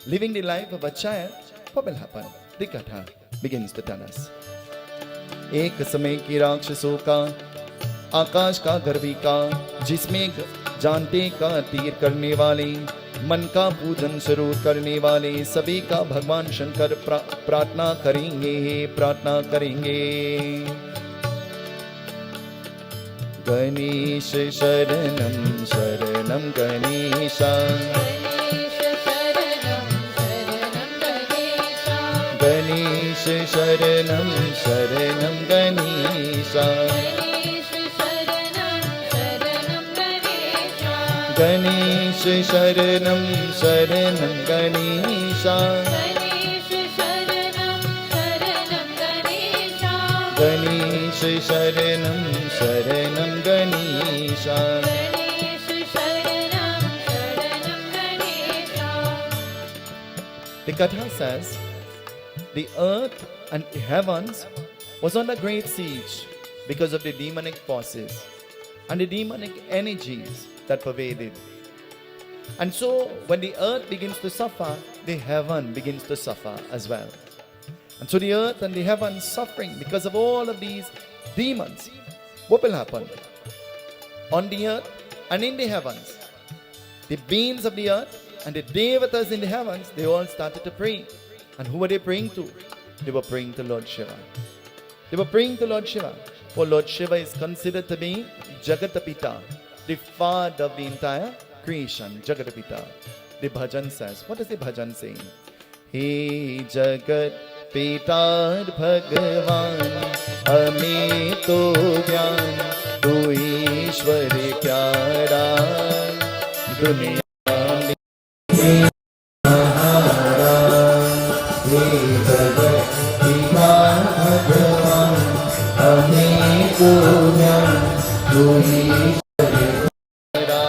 the life of a child, what will happen? The Katha begins to tell us. एक समय की राक्षसों का, आकाश का गर्वी का, जिसमें जानते का तीर करने वाले, मन का पूजन शुरू करने वाले, सभी का भगवान शंकर प्रार्थना करेंगे। गणेश शरणम शरणम गणेशा, गणेश शरणम शरणम गणेशा, गणेश शरणम शरणम गणेशा, गणेश शरणम शरणम Ganesha. The Katha says, the earth and the heavens was under great siege because of the demonic forces and the demonic energies that pervaded. And so when the earth begins to suffer, the heaven begins to suffer as well. And so the earth and the heavens suffering because of all of these demons. What will happen? On the earth and in the heavens, the beings of the earth and the devatas in the heavens, they all started to pray. And who were they praying to? They were praying to Lord Shiva. They were praying to Lord Shiva. For Lord Shiva is considered to be Jagatapita, the father of the entire creation, Jagatapita. The bhajan says, what is the bhajan saying? He Jagat Pitar Bhagavan, Ame to Gyan, Tu Ishwar Pyara, Duniya Mahara, तू ही सहारा,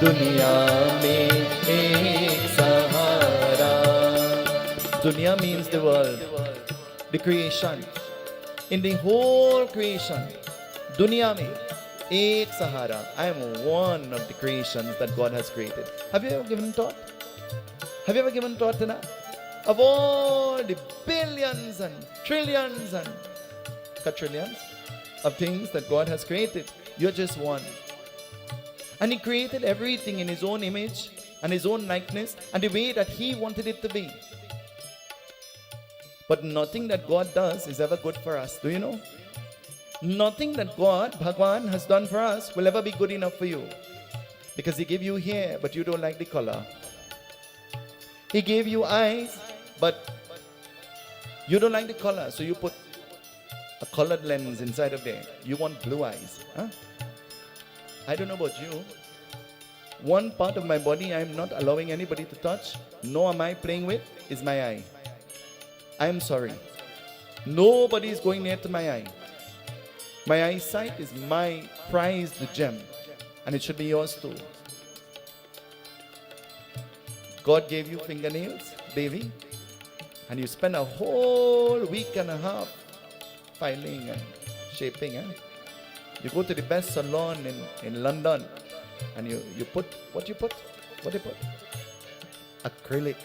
दुनिया में एक सहारा. Dunya means the world, the creation. In the whole creation, dunya mein ek sahara. I am one of the creations that God has created. Have you ever given thought? Have you ever given thought to that? Of all the billions and trillions and quadrillions of things that God has created, you're just one. And He created everything in His own image and His own likeness and the way that He wanted it to be. But nothing that God does is ever good for us. Do you know? Nothing that God, Bhagwan, has done for us will ever be good enough for you. Because He gave you hair, but you don't like the color. He gave you eyes, but you don't like the color. So you put a colored lens inside of there. You want blue eyes. Huh? I don't know about you. One part of my body I am not allowing anybody to touch, nor am I playing with, is my eye. I am sorry. Nobody is going near to my eye. My eyesight is my prized gem, and it should be yours too. God gave you fingernails, baby, and you spend a whole week and a half filing and shaping. You go to the best salon in London, and you put, what you put? What you put? Acrylic.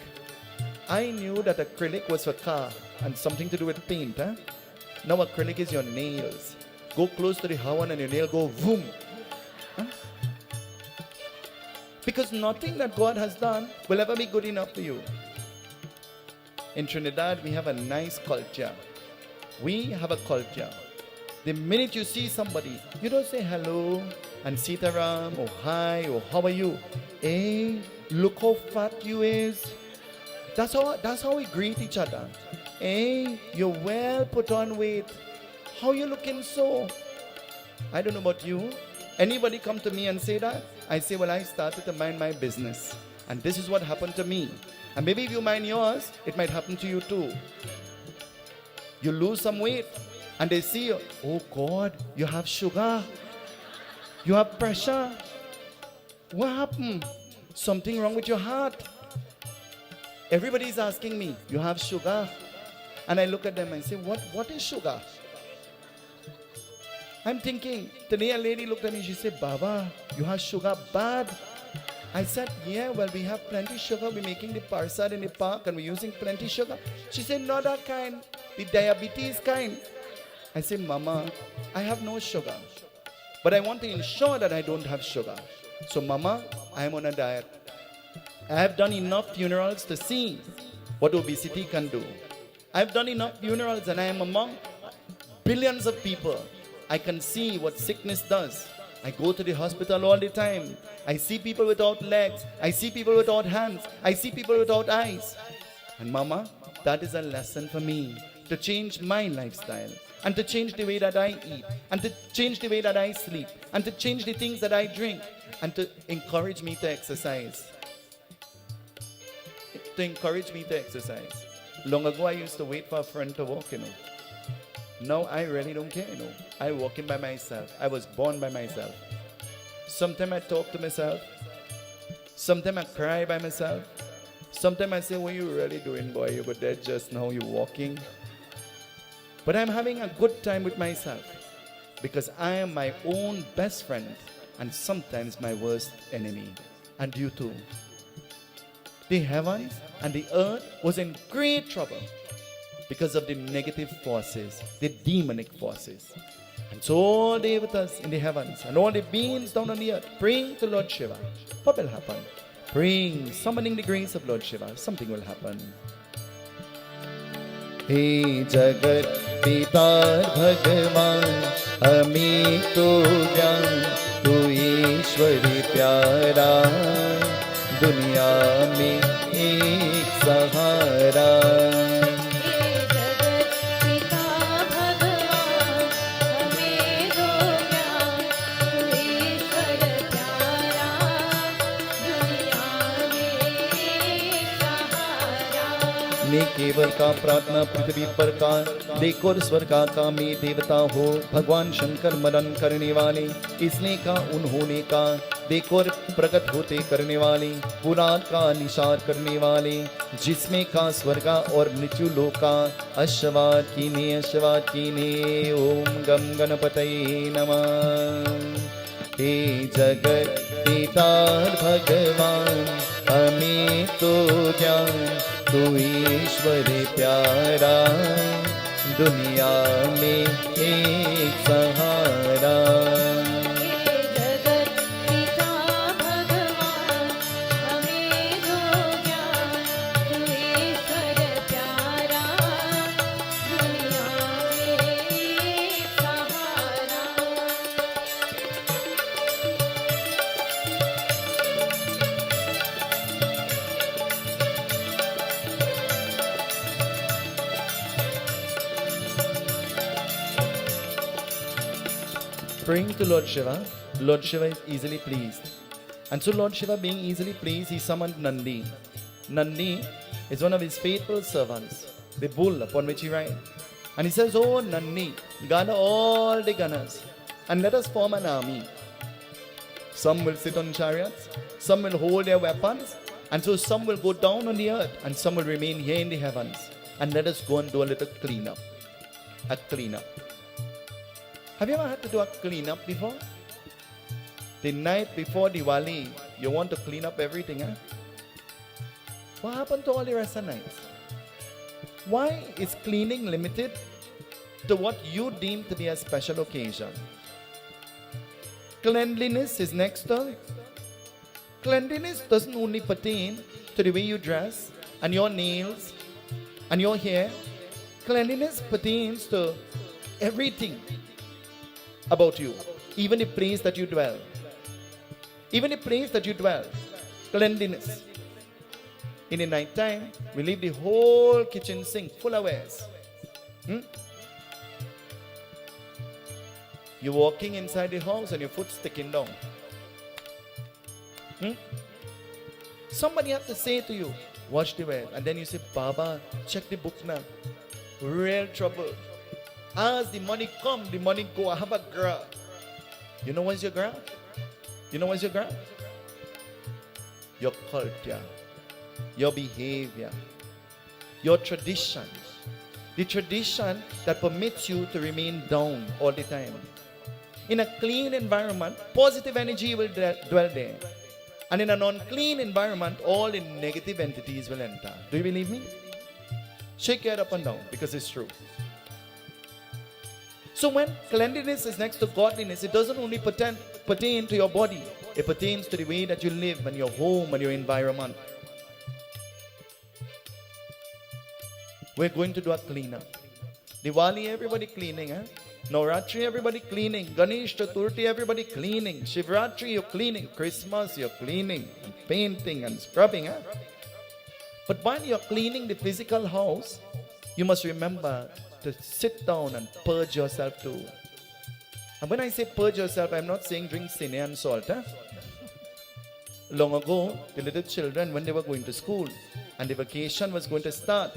I knew that acrylic was for car and something to do with paint. Now acrylic is your nails. Go close to the Hawan and your nail go boom. Because nothing that God has done will ever be good enough for you. In Trinidad, we have a nice culture. We have a culture. The minute you see somebody, you don't say hello and Seetahal or hi or how are you? Hey, look how fat you is. That's how we greet each other. Hey, you're well put on weight. How you looking so? I don't know about you. Anybody come to me and say that? I say, well, I started to mind my business. And this is what happened to me. And maybe if you mind yours, it might happen to you too. You lose some weight. And they see you, oh God, you have sugar. You have pressure. What happened? Something wrong with your heart. Everybody is asking me, you have sugar? And I look at them and say, what is sugar? I'm thinking, today a lady looked at me, she said, Baba, you have sugar bad? I said, yeah, well, we have plenty sugar. We're making the Persad in the park and we're using plenty sugar. She said, not that kind, the diabetes kind. I said, Mama, I have no sugar, but I want to ensure that I don't have sugar. So, Mama, I am on a diet. I have done enough funerals to see what obesity can do. I've done enough funerals and I am among billions of people. I can see what sickness does. I go to the hospital all the time. I see people without legs. I see people without hands. I see people without eyes. And Mama, that is a lesson for me to change my lifestyle and to change the way that I eat and to change the way that I sleep and to change the things that I drink and to encourage me to exercise. Long ago, I used to wait for a friend to walk, Now, I really don't care, I walk in by myself. I was born by myself. Sometimes I talk to myself. Sometimes I cry by myself. Sometimes I say, what are you really doing, boy? You were dead just now, you're walking. But I'm having a good time with myself because I am my own best friend and sometimes my worst enemy. And you too. The heavens and the earth was in great trouble because of the negative forces, the demonic forces. And so all the avatars in the heavens and all the beings down on the earth praying to Lord Shiva. What will happen? Praying, summoning the grace of Lord Shiva. Something will happen. Hey Jagat Pitar Bhagwan, hame to gyan, tu Ishwari pyara, दुनिया में एक सहारा ये केवल का प्रार्थना पृथ्वी पर का देखो और स्वर्ग का में देवता हो भगवान शंकर मरण करने वाले इसने का उन्होंने का देखो और प्रकट होते करने वाले पुराण का निशार करने वाले जिसमें का स्वर्ग और मृत्यु लोक का अश्वाद कीने ओम गम गणपतये नमः। हे जगत पिता भगवान हमें तो ज्ञान तू ईश्वर प्यारा दुनिया में एक सहारा। जगत पिता भगवान हमें दो ज्ञान तू ईश्वर प्यारा दुनिया में एक सहारा। Praying to Lord Shiva, Lord Shiva is easily pleased. And so Lord Shiva being easily pleased, he summoned Nandi. Nandi is one of his faithful servants, the bull upon which he rides. And he says, oh Nandi, gather all the gunners and let us form an army. Some will sit on chariots, some will hold their weapons, and so some will go down on the earth and some will remain here in the heavens. And let us go and do a little cleanup. A cleanup. Have you ever had to do a cleanup before? The night before Diwali, you want to clean up everything, huh? What happened to all the rest of the nights? Why is cleaning limited to what you deem to be a special occasion? Cleanliness is next door. Cleanliness doesn't only pertain to the way you dress and your nails and your hair. Cleanliness pertains to everything about you, even the place that you dwell. Even the place that you dwell, cleanliness. In the night time, we leave the whole kitchen sink full of wares. You're walking inside the house and your foot's sticking down. Somebody has to say to you, wash the wares. And then you say, Baba, check the book now. Real trouble. As the money come, the money go. I have a graph. You know what's your graph? You know what's your graph? Your culture, your behavior, your tradition. The tradition that permits you to remain down all the time. In a clean environment, positive energy will dwell there. And in an unclean environment, all the negative entities will enter. Do you believe me? Shake your head up and down because it's true. So when cleanliness is next to godliness, it doesn't only pertain to your body. It pertains to the way that you live and your home and your environment. We're going to do a cleanup. Diwali, everybody cleaning, eh? Navratri, everybody cleaning. Ganesh Chaturthi, everybody cleaning. Shivratri, you're cleaning. Christmas, you're cleaning and painting and scrubbing, eh? But while you're cleaning the physical house, you must remember to sit down and purge yourself too. And when I say purge yourself, I'm not saying drink cine and salt. Long ago, the little children, when they were going to school and the vacation was going to start,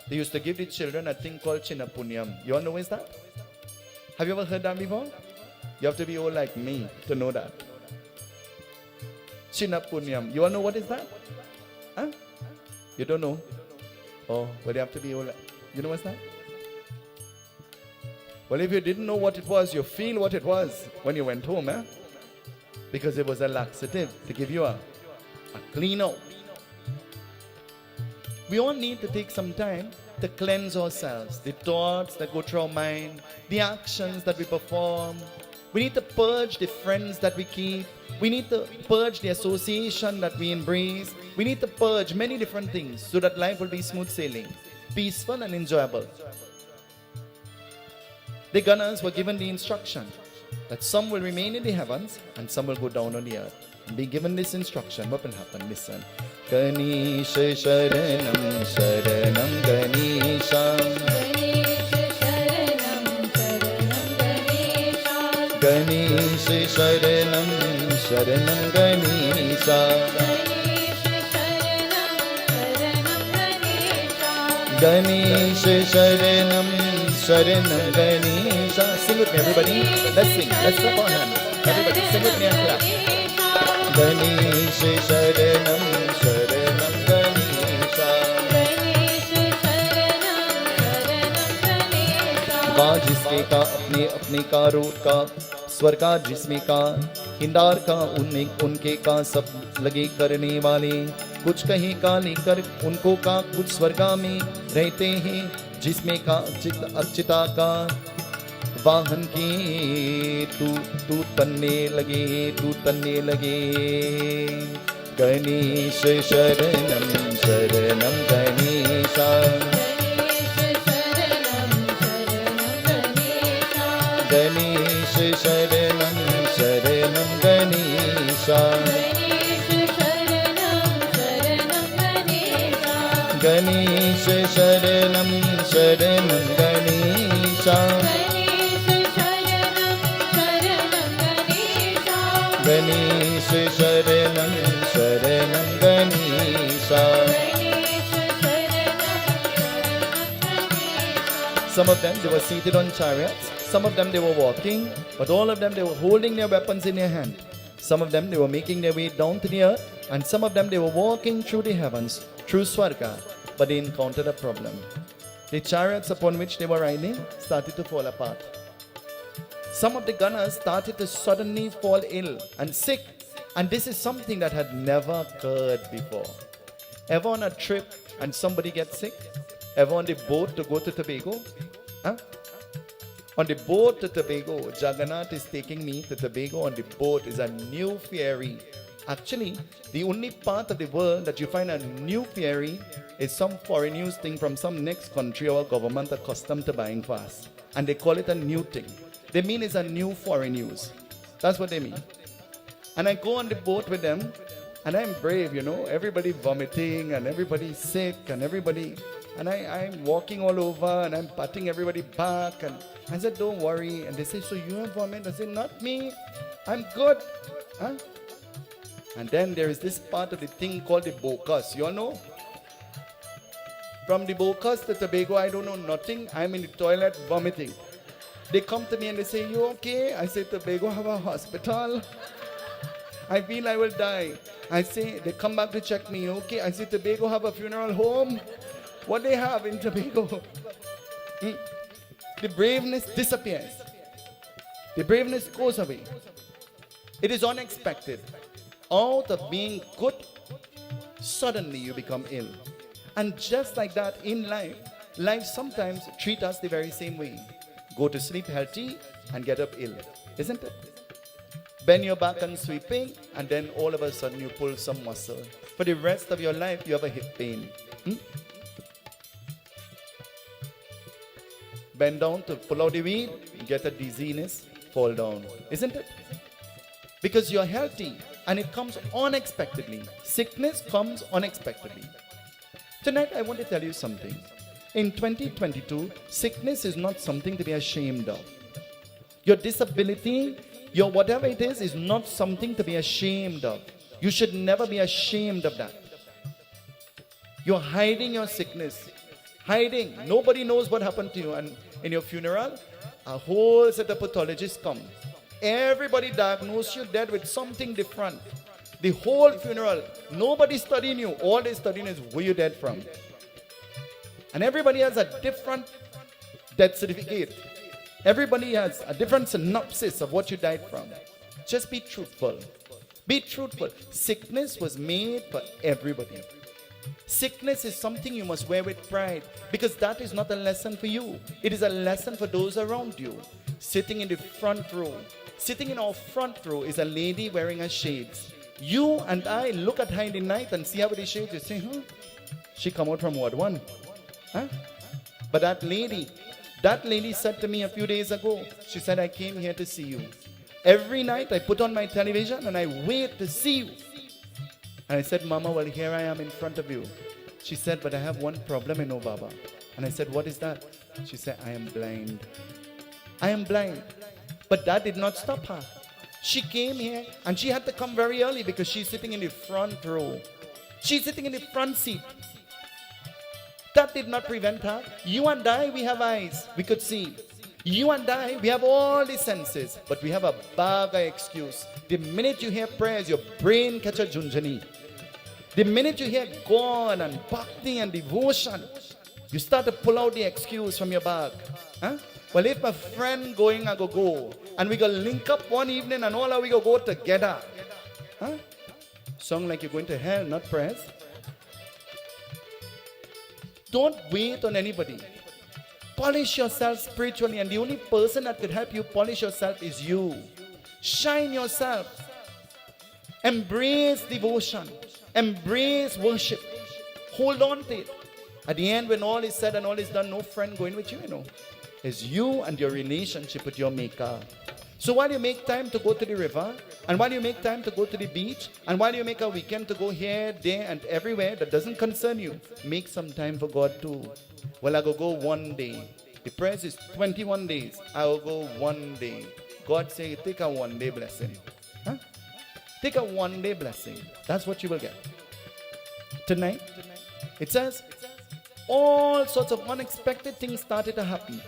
they used to give the children a thing called Chinapunyam. You all know what is that? Have you ever heard that before? You have to be old like me to know that. Chinapunyam. You all know what is that? Huh? You don't know? Oh, but you have to be old. You know what's that? Well, if you didn't know what it was, you feel what it was when you went home, eh? Because it was a laxative to give you a clean out. We all need to take some time to cleanse ourselves. The thoughts that go through our mind, the actions that we perform. We need to purge the friends that we keep. We need to purge the association that we embrace. We need to purge many different things so that life will be smooth sailing, peaceful and enjoyable. The gunners were given the instruction that some will remain in the heavens and some will go down on the earth. And be given this instruction, what will happen? Listen. Ganesha Sharanam Sharanam Ganesha Ganesha Sharanam Sharanam Ganesha Ganesh Sharanam Sharanam Ganesha. Sing with me, everybody. Let's sing. Let's clap our hands. Everybody, sing with me and clap. Ganesh Sharanam Sharanam Ganesha. का जिसके का अपने अपने का road का स्वर का जिसमें का हिंदार का उनके का सब लगे करने वाले कुछ कहीं का लेकर उनको का कुछ स्वर्गा में रहते हैं जिसमें का अच्युता का वाहन के तू तन्ने लगे गणेश शरणम शरणम गणेशा गणेश शरणम शरणम गणेशा गणेश शरणम शरणम गणेशा गणेश शरणम शरणम Ganesha. Some of them, they were seated on chariots. Some of them, they were walking. But all of them, they were holding their weapons in their hand. Some of them, they were making their way down to the earth. And some of them, they were walking through the heavens, through Swarga. But they encountered a problem. The chariots upon which they were riding started to fall apart. Some of the gunners started to suddenly fall ill and sick. And this is something that had never occurred before. Ever on a trip and somebody gets sick? Ever on the boat to go to Tobago? Huh? On the boat to Tobago, Jagannath is taking me to Tobago. On the boat is a new ferry. Actually, the only part of the world that you find a new ferry is some foreign news thing from some next country or government accustomed to buying fast. And they call it a new thing. They mean it's a new foreign news. That's what they mean. And I go on the boat with them, and I'm brave, you know. Everybody vomiting, and everybody sick, and everybody... And I'm walking all over, and I'm patting everybody back, and I said, don't worry. And they say, so you have vomit? I said, not me. I'm good. Huh? And then there is this part of the thing called the Bocas. You all know? From the Bocas to Tobago, I don't know nothing. I'm in the toilet vomiting. They come to me and they say, you okay? I say, Tobago have a hospital. I feel I will die. I say, they come back to check me, okay? I say, Tobago have a funeral home. What they have in Tobago? The braveness disappears. The braveness goes away. It is unexpected. Out of being good, suddenly you become ill. And just like that in life, life sometimes treats us the very same way. Go to sleep healthy and get up ill, isn't it? Bend your back on sweeping, and then all of a sudden you pull some muscle. For the rest of your life, you have a hip pain. Bend down to pull out the wheel, get a dizziness, fall down, isn't it? Because you're healthy, and it comes unexpectedly. Sickness comes unexpectedly. Tonight, I want to tell you something. In 2022, sickness is not something to be ashamed of. Your disability, your whatever it is not something to be ashamed of. You should never be ashamed of that. You're hiding your sickness. Hiding. Nobody knows what happened to you. And in your funeral, a whole set of pathologists come. Everybody diagnosed you dead with something different. The whole funeral, nobody studying you. All they studying is where you dead from. And everybody has a different death certificate. Everybody has a different synopsis of what you died from. Just be truthful. Be truthful. Sickness was made for everybody. Sickness is something you must wear with pride, because that is not a lesson for you. It is a lesson for those around you. Sitting in the front row. Sitting in our front row is a lady wearing her shades. You and I look at her in the night and see her with the shades. You say, she come out from what one? Huh? But that lady said to me a few days ago, she said, I came here to see you. Every night I put on my television and I wait to see you. And I said, Mama, well, here I am in front of you. She said, but I have one problem, Baba. And I said, what is that? She said, I am blind. I am blind. But that did not stop her. She came here and she had to come very early because she's sitting in the front row. She's sitting in the front seat. That did not prevent her. You and I, we have eyes, we could see. You and I, we have all the senses, but we have a bag of excuse. The minute you hear prayers, your brain catch a junjani. The minute you hear God and bhakti and devotion, you start to pull out the excuse from your bag. Huh? Well, if my friend going, I go. And we go link up one evening and all of we go together. Huh? Sound like you're going to hell, not prayers. Don't wait on anybody. Polish yourself spiritually, and the only person that could help you polish yourself is you. Shine yourself. Embrace devotion. Embrace worship. Hold on to it. At the end, when all is said and all is done, no friend going with you, It's you and your relationship with your maker. So while you make time to go to the river, and while you make time to go to the beach, and while you make a weekend to go here, there, and everywhere that doesn't concern you, make some time for God too. Well, I go one day. The prayer is 21 days. I will go one day. God say, take a one day blessing. Huh? Take a one day blessing. That's what you will get. Tonight, it says, all sorts of unexpected things started to happen.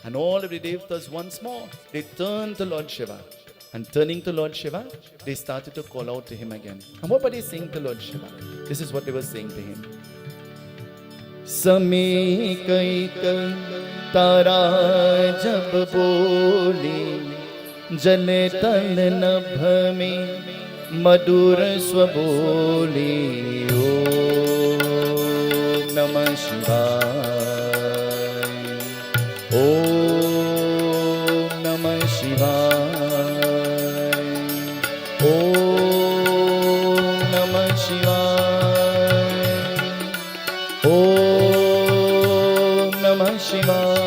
And all of the Devatas once more, they turned to Lord Shiva. And turning to Lord Shiva, they started to call out to him again. And what were they saying to Lord Shiva? This is what they were saying to him. Samekaik tara jab boli, jale tal nabh mein madur swaboli. Om Namah Shivaya. Om Namah Shivaya. Om Namah Shivaya. Om Namah Shivaya.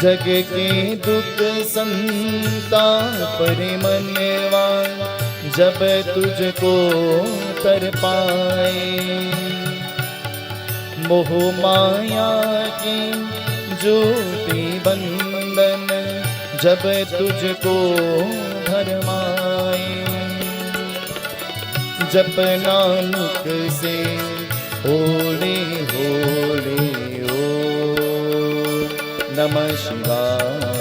जग के दुख संताप मनवा जब तुझको तर पाए, मोह माया की ज्योति बंधन जब तुझको भरमाए, जपना मुख से होले होले Namah Shivaya.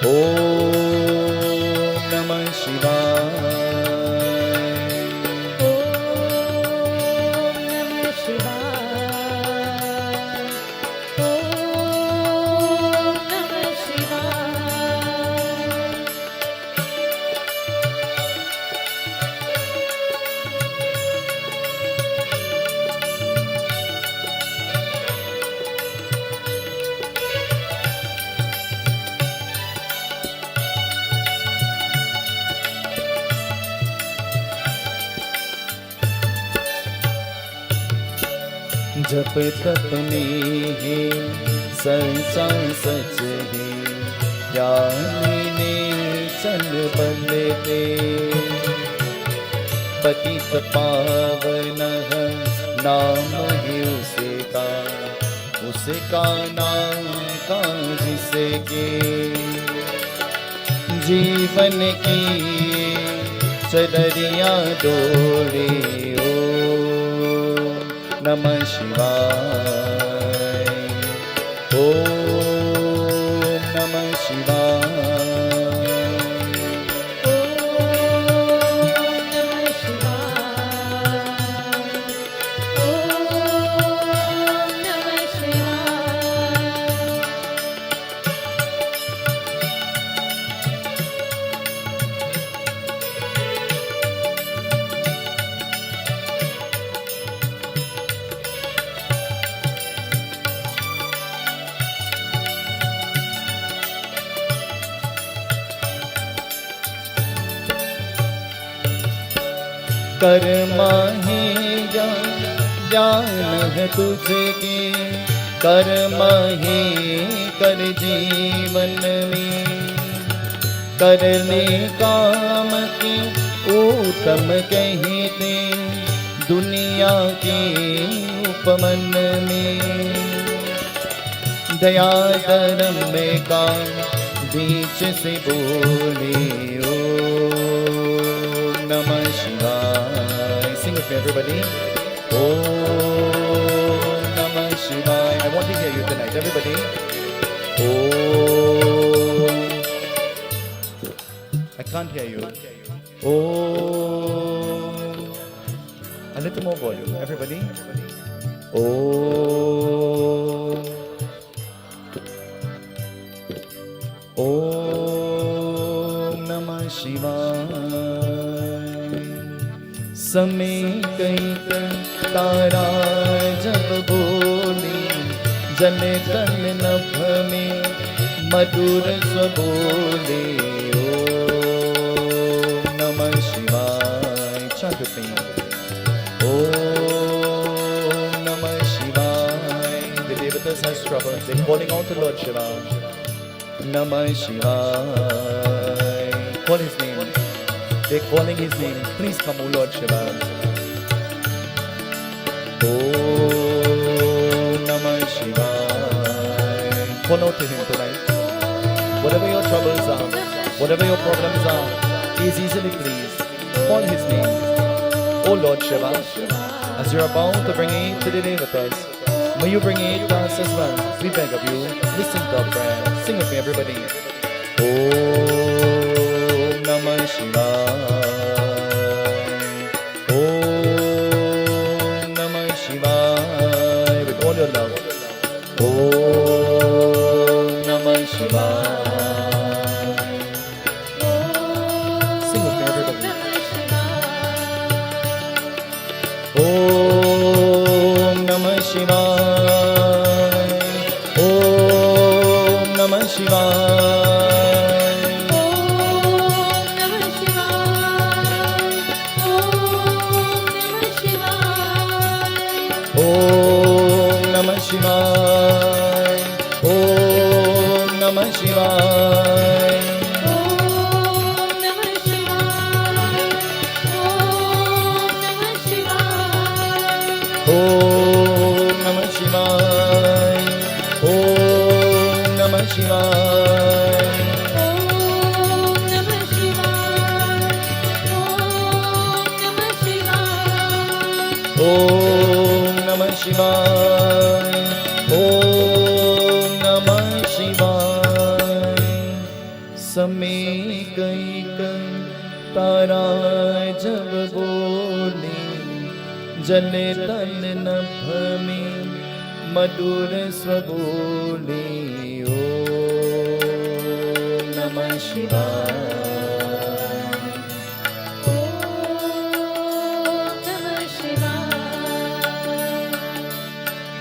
Om Namah Shivaya. Om Namah Shivaya. Om Namah Shivaya. जप तप में है सच्चा सच है, ज्ञानी चल बलते, पतित पावन नाम है उसका नाम का जिसके जीवन की चदरिया डोले। Namah Shivaya. Om Namah Shivaya. Om Namah Shivaya. Om Namah Shivaya. Karma ही ज्ञान है तुझके, कर्मा ही कर जीवन में, करने काम की उत्तम कहते, दुनिया के उपमन में दया धर्म का बीच से बोले ओ नमः शिवाय. Sing with me everybody. Om Namah Shivaya. I want to hear you tonight, everybody. Om. I can't hear you. Om. A little more volume, everybody. Om. Om Namah Shivaya. समय कई तारा जब बोली जले तन नभ में मधुर स्वबोले ओ नमः शिवाय. Chant with me. Om Namah Shivaya. The devatas has trouble. They're calling out to Lord Shiva. Namah Shivaya. Call his name. They're calling his name. Please come, O Lord Shiva. Om Namah Shivaya. Call out to him tonight. Whatever your troubles are, whatever your problems are, he is easily pleased. Call his name. O Lord Shiva, as you're about to bring aid to the devatas, may you bring aid to us as well. We beg of you, listen to our prayer. Sing with me, everybody. Om Namah Shivaya. Om Namah Shivaya. With all your love. Om Namah Shivaya. Sing with me, everybody. Om Namah Shivaya. Om Namah Shivaya. Om Namah Shivaya. Om Namah Shivaya. Om Namah Shivaya. Om Namah Shivaya. Om Namah Shivaya. Om Namah Shivaya. समय कई तारा जब बोले जले तन नभ में मधुर स्वबोले ओ नमः शिवाय.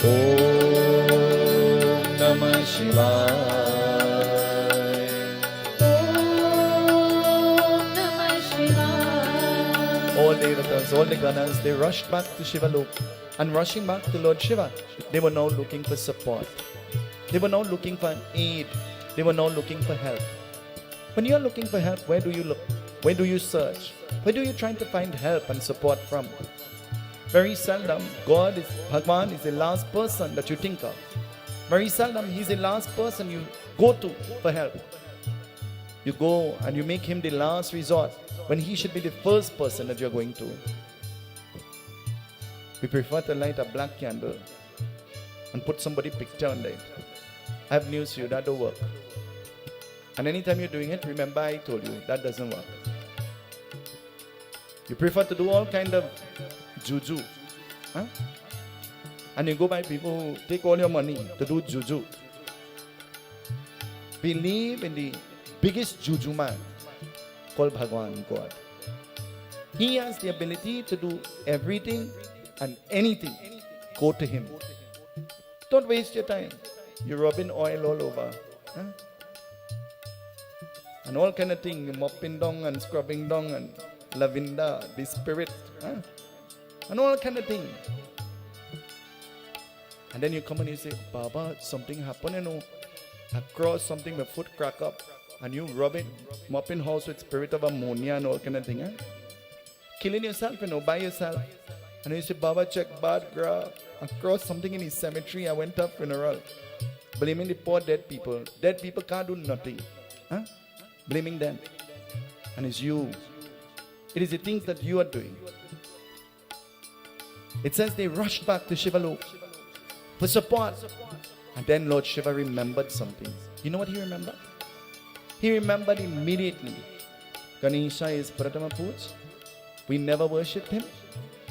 Om Namah Shivaya. All devatas, all the ganas, they rushed back to Shiva Lok, and rushing back to Lord Shiva, they were now looking for support. They were now looking for aid. They were now looking for help. When you are looking for help, where do you look? Where do you search? Where do you try to find help and support from? Very seldom, Bhagwan is the last person that you think of. Very seldom, he's the last person you go to for help. You go and you make him the last resort when he should be the first person that you're going to. We prefer to light a black candle and put somebody's picture on it. I have news for you, that don't work. And anytime you're doing it, remember I told you, that doesn't work. You prefer to do all kind of juju. Huh? And you go by people who take all your money to do juju. Believe in the biggest juju man called Bhagwan, God. He has the ability to do everything and anything. Go to him. Don't waste your time. You're rubbing oil all over. Huh? And all kind of thing, mopping down and scrubbing down and lavender, the spirit. Huh? And all kind of thing. And then you come and you say, Baba, something happened, you know. I crossed something, my foot crack up. And you rub it, mopping house with spirit of ammonia and all kind of thing. Killing yourself, you know, by yourself. And he said, Baba, check bad graph. I crossed something in his cemetery. I went to funeral. Blaming the poor dead people. Dead people can't do nothing. Huh? Blaming them. And it's you. It is the things that you are doing. It says they rushed back to Shiva for support. And then Lord Shiva remembered something. You know what he remembered? He remembered immediately. Ganesha is Pratama Puj. We never worshipped him.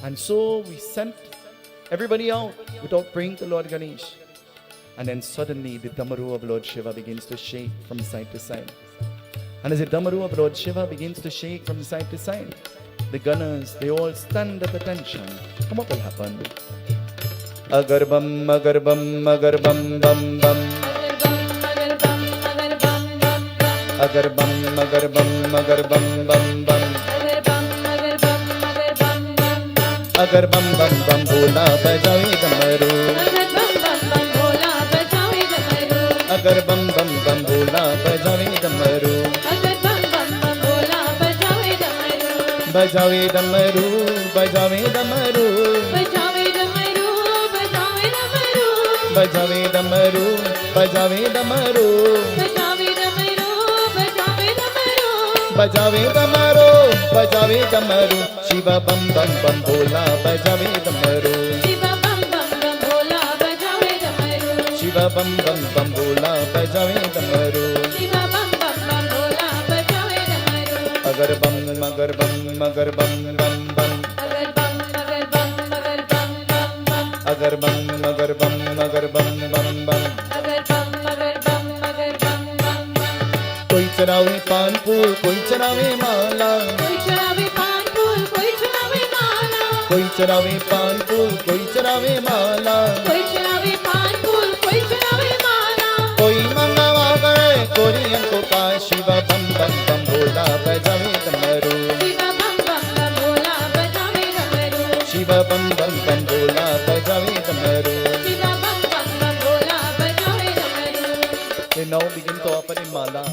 And so we sent everybody out without praying to Lord Ganesh. And then suddenly the Damaru of Lord Shiva begins to shake from side to side. And as the Damaru of Lord Shiva begins to shake from side to side, the gunners, they all stand at attention. And what will happen? Agarbam, agarbam, agarbam, bam, bam. Agarbam, agarbam, agarbam, bam, bam. Agarbam, bam, bam, bola bajawe damaru. Agarbam, bam, bam, bola bajawe damaru. Bajawe damaru, bajawe damaru. Bajawe damaru, bajawe damaru. Bajawe damaru, bajawe damaru. Shiva bam bam bam bola bajawe damaru. Shiva bam bam bam bola bajawe damaru. Agar bam bam bam bam. Agar bam bam bam. कोई चरावे पान फूल कोई चरावे माला कोई चरावे पान फूल कोई चरावे माला कोई चरावे पान फूल कोई चरावे माला कोई चरावे पान फूल कोई चरावे माला कोई मंगवा गए कोरियन को का शिवा बम बम बम बोला बजावे डमरू शिवा बम बम बम बोला बजावे डमरू They now begin to offer the mala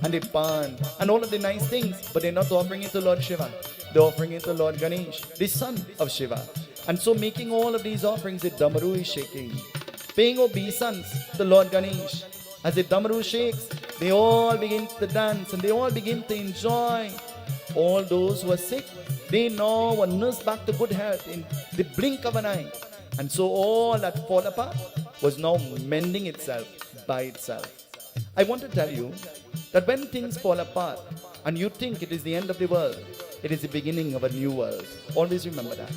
and the pan and all of the nice things, but they're not offering it to Lord Shiva. They're offering it to Lord Ganesh, the son of Shiva. And so making all of these offerings, the Damaru is shaking, paying obeisance to Lord Ganesh. As the Damaru shakes, they all begin to dance and they all begin to enjoy. All those who are sick, they now are nursed back to good health in the blink of an eye. And so all that fall apart was now mending itself by itself. I want to tell you that when things fall apart and you think it is the end of the world, it is the beginning of a new world. Always remember that.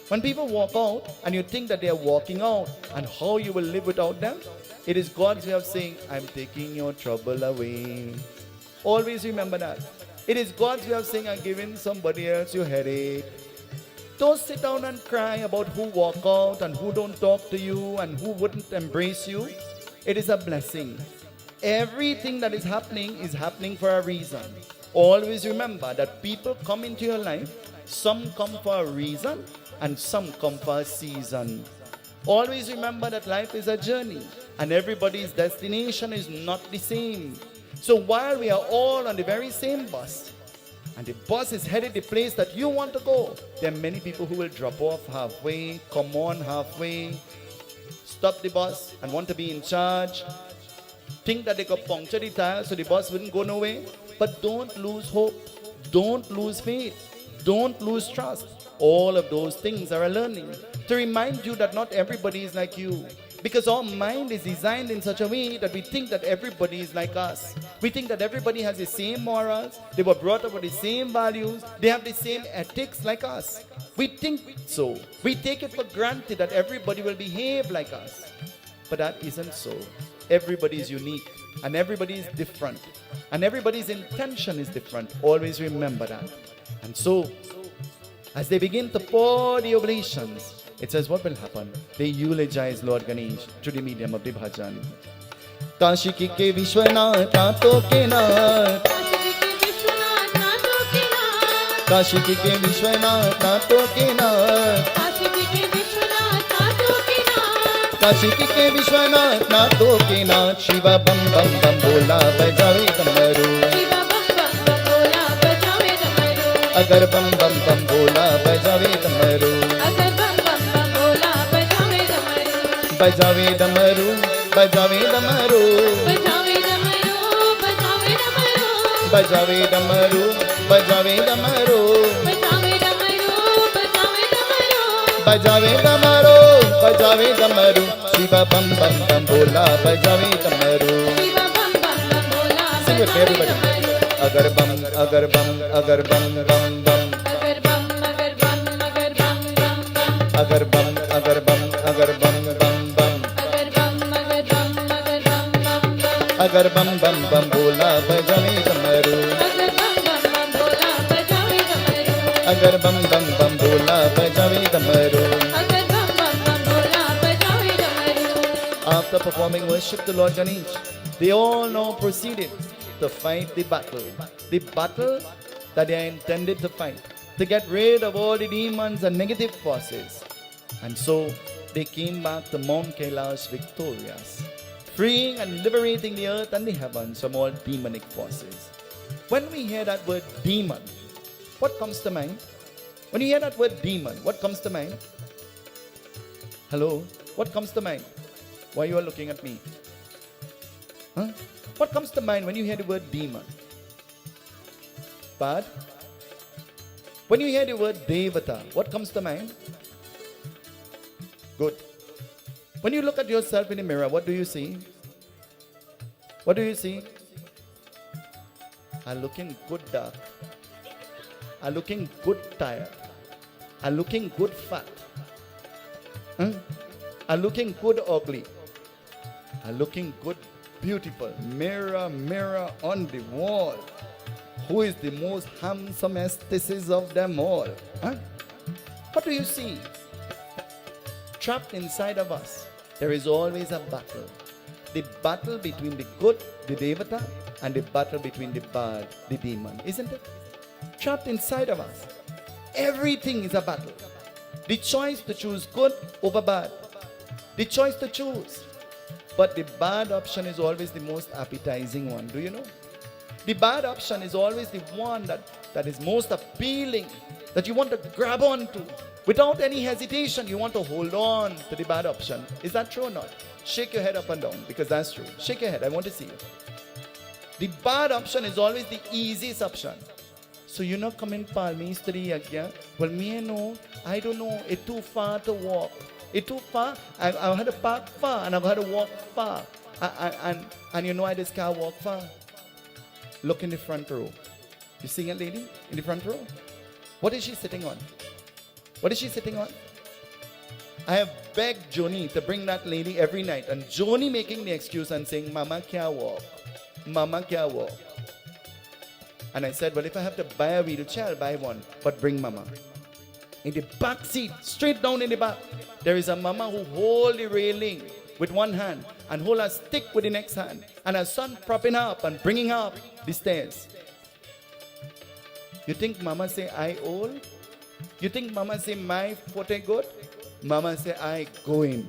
When people walk out and you think that they are walking out and how you will live without them, it is God's way of saying, I'm taking your trouble away. Always remember that. It is God's way of saying, I'm giving somebody else your headache. Don't sit down and cry about who walk out and who don't talk to you and who wouldn't embrace you. It is a blessing. Everything that is happening for a reason. Always remember that people come into your life. Some come for a reason and some come for a season. Always remember that life is a journey and everybody's destination is not the same. So while we are all on the very same bus and the bus is headed the place that you want to go, there are many people who will drop off halfway, come on halfway, stop the bus and want to be in charge, think that they could puncture the tire so the bus wouldn't go nowhere. But don't lose hope, don't lose faith, don't lose trust. All of those things are a learning to remind you that not everybody is like you. Because our mind is designed in such a way that we think that everybody is like us. We think that everybody has the same morals, they were brought up with the same values, they have the same ethics like us. We think so. We take it for granted that everybody will behave like us. But that isn't so. Everybody is unique and everybody is different. And everybody's intention is different. Always remember that. And so, as they begin to pour the oblations, it says what will happen? They eulogize Lord Ganesh through the medium of the bhajan. Kashi ki ke Vishwanath Nato ke nath. Kashi ki ke Vishwanath Nato ke nath. Kashi ki ke Vishwanath Nato ke nath. Shiva bam bam bam bola bajawe damaru. Agar bam bam bam bola bajawe damaru. बजावे डमरू बजावे डमरू बजावे डमरू बजावे डमरू बजावे डमरू बजावे डमरू बजावे डमरू बजावे डमरू बजावे डमरू बजावे डमरू शिवा बम बम बम बोला बजावे डमरू शिवा बम बम बम बोला Sing with me, everybody. अगर बम अगर बम अगर बम बम बम अगर बम अगर बम अगर बम बम बम अगर बम अगर बम अगर बम बम बम अगर बम अगर बम बम बम अगर बम बम बम बोला बजावे डमरू अगर बम बम बम बोला बजावे डमरू अगर बम बम बम बोला बजावे डमरू After performing worship to Lord Ganesh, they all now proceeded to fight the battle that they are intended to fight, to get rid of all the demons and negative forces. And so they came back to Mount Kailash victorious, freeing and liberating the earth and the heavens from all demonic forces. When we hear that word demon, what comes to mind? When you hear that word demon, what comes to mind? Hello? What comes to mind? Why you are looking at me? Huh? What comes to mind when you hear the word demon? Bad? When you hear the word devata, what comes to mind? Good. When you look at yourself in the mirror, what do you see? What do you see? Are looking good dark. Are looking good tired. Are looking good fat. Are looking good ugly. Are looking good beautiful. Mirror, mirror on the wall. Who is the most handsomest of them all? What do you see? Trapped inside of us, there is always a battle. The battle between the good, the devata, and the battle between the bad, the demon. Isn't it? Trapped inside of us. Everything is a battle. The choice to choose good over bad. The choice to choose. But the bad option is always the most appetizing one. Do you know? The bad option is always the one that is most appealing, that you want to grab onto. Without any hesitation, you want to hold on to the bad option. Is that true or not? Shake your head up and down, because that's true. Shake your head, I want to see you. The bad option is always the easiest option. So you're not coming Palmiste again? Well, me know, I don't know, it's too far to walk. It's too far, I had to park far and I've had to walk far. And you know I just can't walk far. Look in the front row. You see a lady in the front row? What is she sitting on? What is she sitting on? I have begged Joni to bring that lady every night, and Joni making the excuse and saying, Mama can't walk. Mama can't walk. And I said, well, if I have to buy a wheelchair, I'll buy one, but bring Mama. In the back seat, straight down in the back, there is a Mama who hold the railing with one hand and hold a stick with the next hand, and her son propping her up and bringing her up the stairs. You think Mama say I old? You think Mama say my foot ain't good? Mama say I going.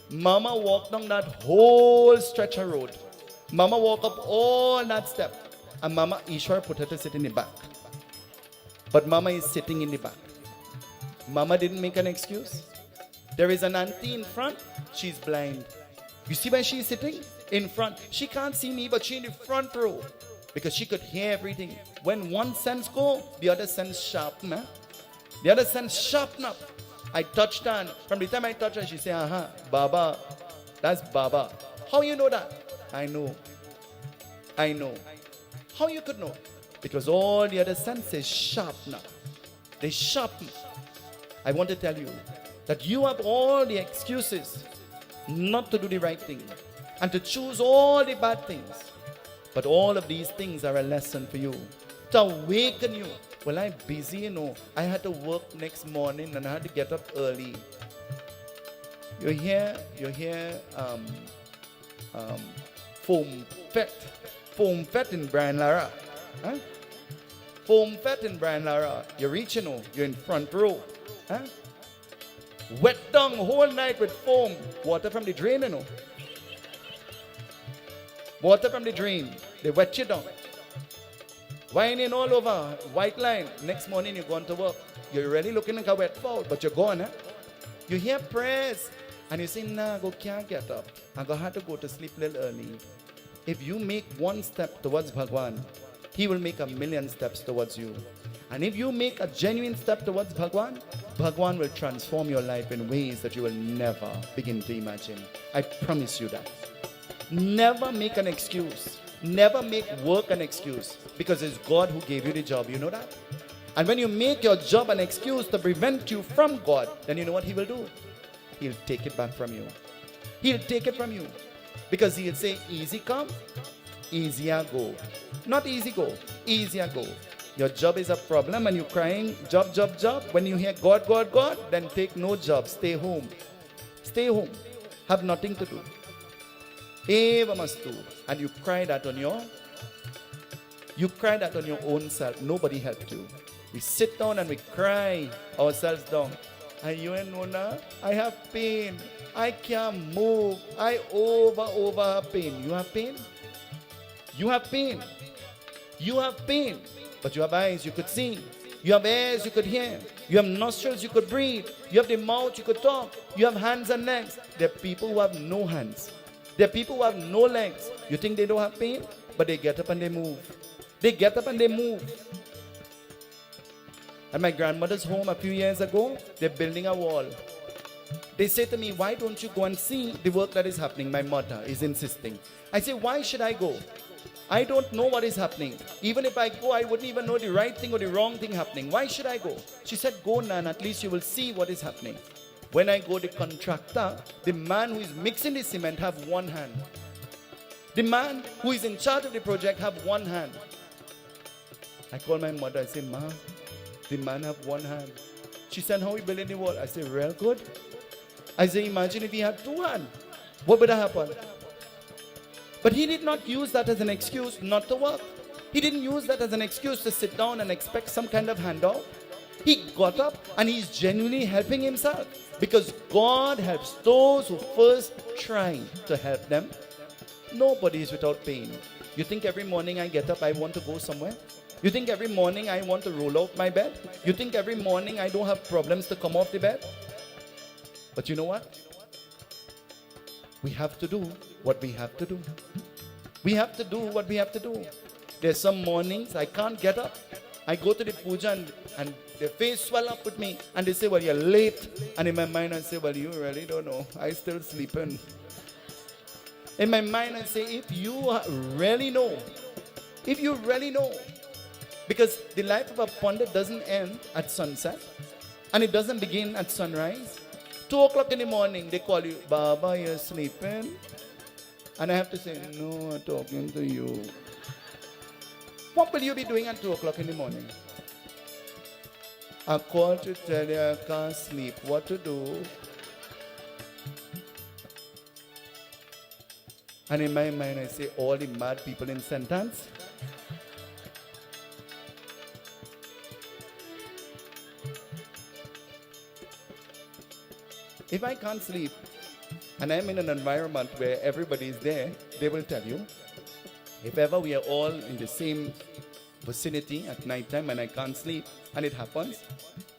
Mama walk down that whole stretch of road. Mama walk up all that step, and Mama Ishwar put her to sit in the back. But Mama is sitting in the back. Mama didn't make an excuse. There is an auntie in front, she's blind. You see where she's sitting? In front. She can't see me, but she's in the front row, because she could hear everything. When one sense go, the other sense sharpen. The other sense sharpen up. I touched her, and from the time I touched her, she said, aha, Baba, that's Baba. How you know that? I know. I know. How you could know? Because all the other senses sharpen up. They sharpen. I want to tell you that you have all the excuses not to do the right thing and to choose all the bad things. But all of these things are a lesson for you, to awaken you. Well, I'm busy, you know. I had to work next morning and I had to get up early. You're here, Foam Fett in Brian Lara. Huh? Foam Fett in Brian Lara. You're reaching, you know, you're in front row. Huh? Wet down whole night with foam. Water from the drain, you know. Water from the drain. They wet you down. Whining all over. White line. Next morning you're going to work. You're really looking like a wet fowl, but you're gone, huh? You hear prayers. and you say, nah, I can't get up. I'm going to have to go to sleep a little early. If you make one step towards Bhagwan, he will make a million steps towards you. And if you make a genuine step towards Bhagwan, Bhagwan will transform your life in ways that you will never begin to imagine. I promise you that. Never make an excuse. Never make work an excuse, because it's God who gave you the job. You know that? And when you make your job an excuse to prevent you from God, then you know what he will do? He'll take it back from you. He'll take it from you. Because he'll say, easy come, easier go. Not easy go, easier go. Your job is a problem and you're crying, job, job, job. When you hear God, God, God, then take no job. Stay home. Stay home. Have nothing to do. Eva must do. And you cry that on your own self. Nobody helped you. We sit down and we cry ourselves down. And you and Nona, I have pain. I can't move. I over have pain. You have pain? You have pain. You have pain. But you have eyes you could see. You have ears you could hear. You have nostrils you could breathe. You have the mouth you could talk. You have hands and legs. There are people who have no hands. There are people who have no legs. You think they don't have pain? But they get up and they move. They get up and they move. At my grandmother's home a few years ago, they're building a wall. They say to me, why don't you go and see the work that is happening? My mother is insisting. I say, why should I go? I don't know what is happening. Even if I go, I wouldn't even know the right thing or the wrong thing happening. Why should I go? She said, go, Nan, at least you will see what is happening. When I go, the contractor, the man who is mixing the cement, have one hand. The man who is in charge of the project have one hand. I call my mother, I say, Ma, the man have one hand. She said, how are we building the wall? I say, real good. I say, imagine if he had two hands. What would have happened? But he did not use that as an excuse not to work. He didn't use that as an excuse to sit down and expect some kind of handout. He got up and he's genuinely helping himself. Because God helps those who first try to help them. Nobody is without pain. You think every morning I get up, I want to go somewhere? You think every morning I want to roll out my bed? You think every morning I don't have problems to come off the bed? But you know what? We have to do what we have to do. We have to do what we have to do. There's some mornings I can't get up. I go to the puja and their face swell up with me and they say, well, you're late. And in my mind I say, well, you really don't know. I still sleeping. In my mind I say, if you really know, because the life of a pundit doesn't end at sunset and it doesn't begin at sunrise. 2 o'clock in the morning, they call you, Baba, you're sleeping? And I have to say, no, I'm talking to you. What will you be doing at 2 o'clock in the morning? I call to tell you I can't sleep. What to do? And in my mind, I say, all the mad people in sentence. If I can't sleep, and I'm in an environment where everybody is there, they will tell you. If ever we are all in the same vicinity at night time and I can't sleep, and it happens,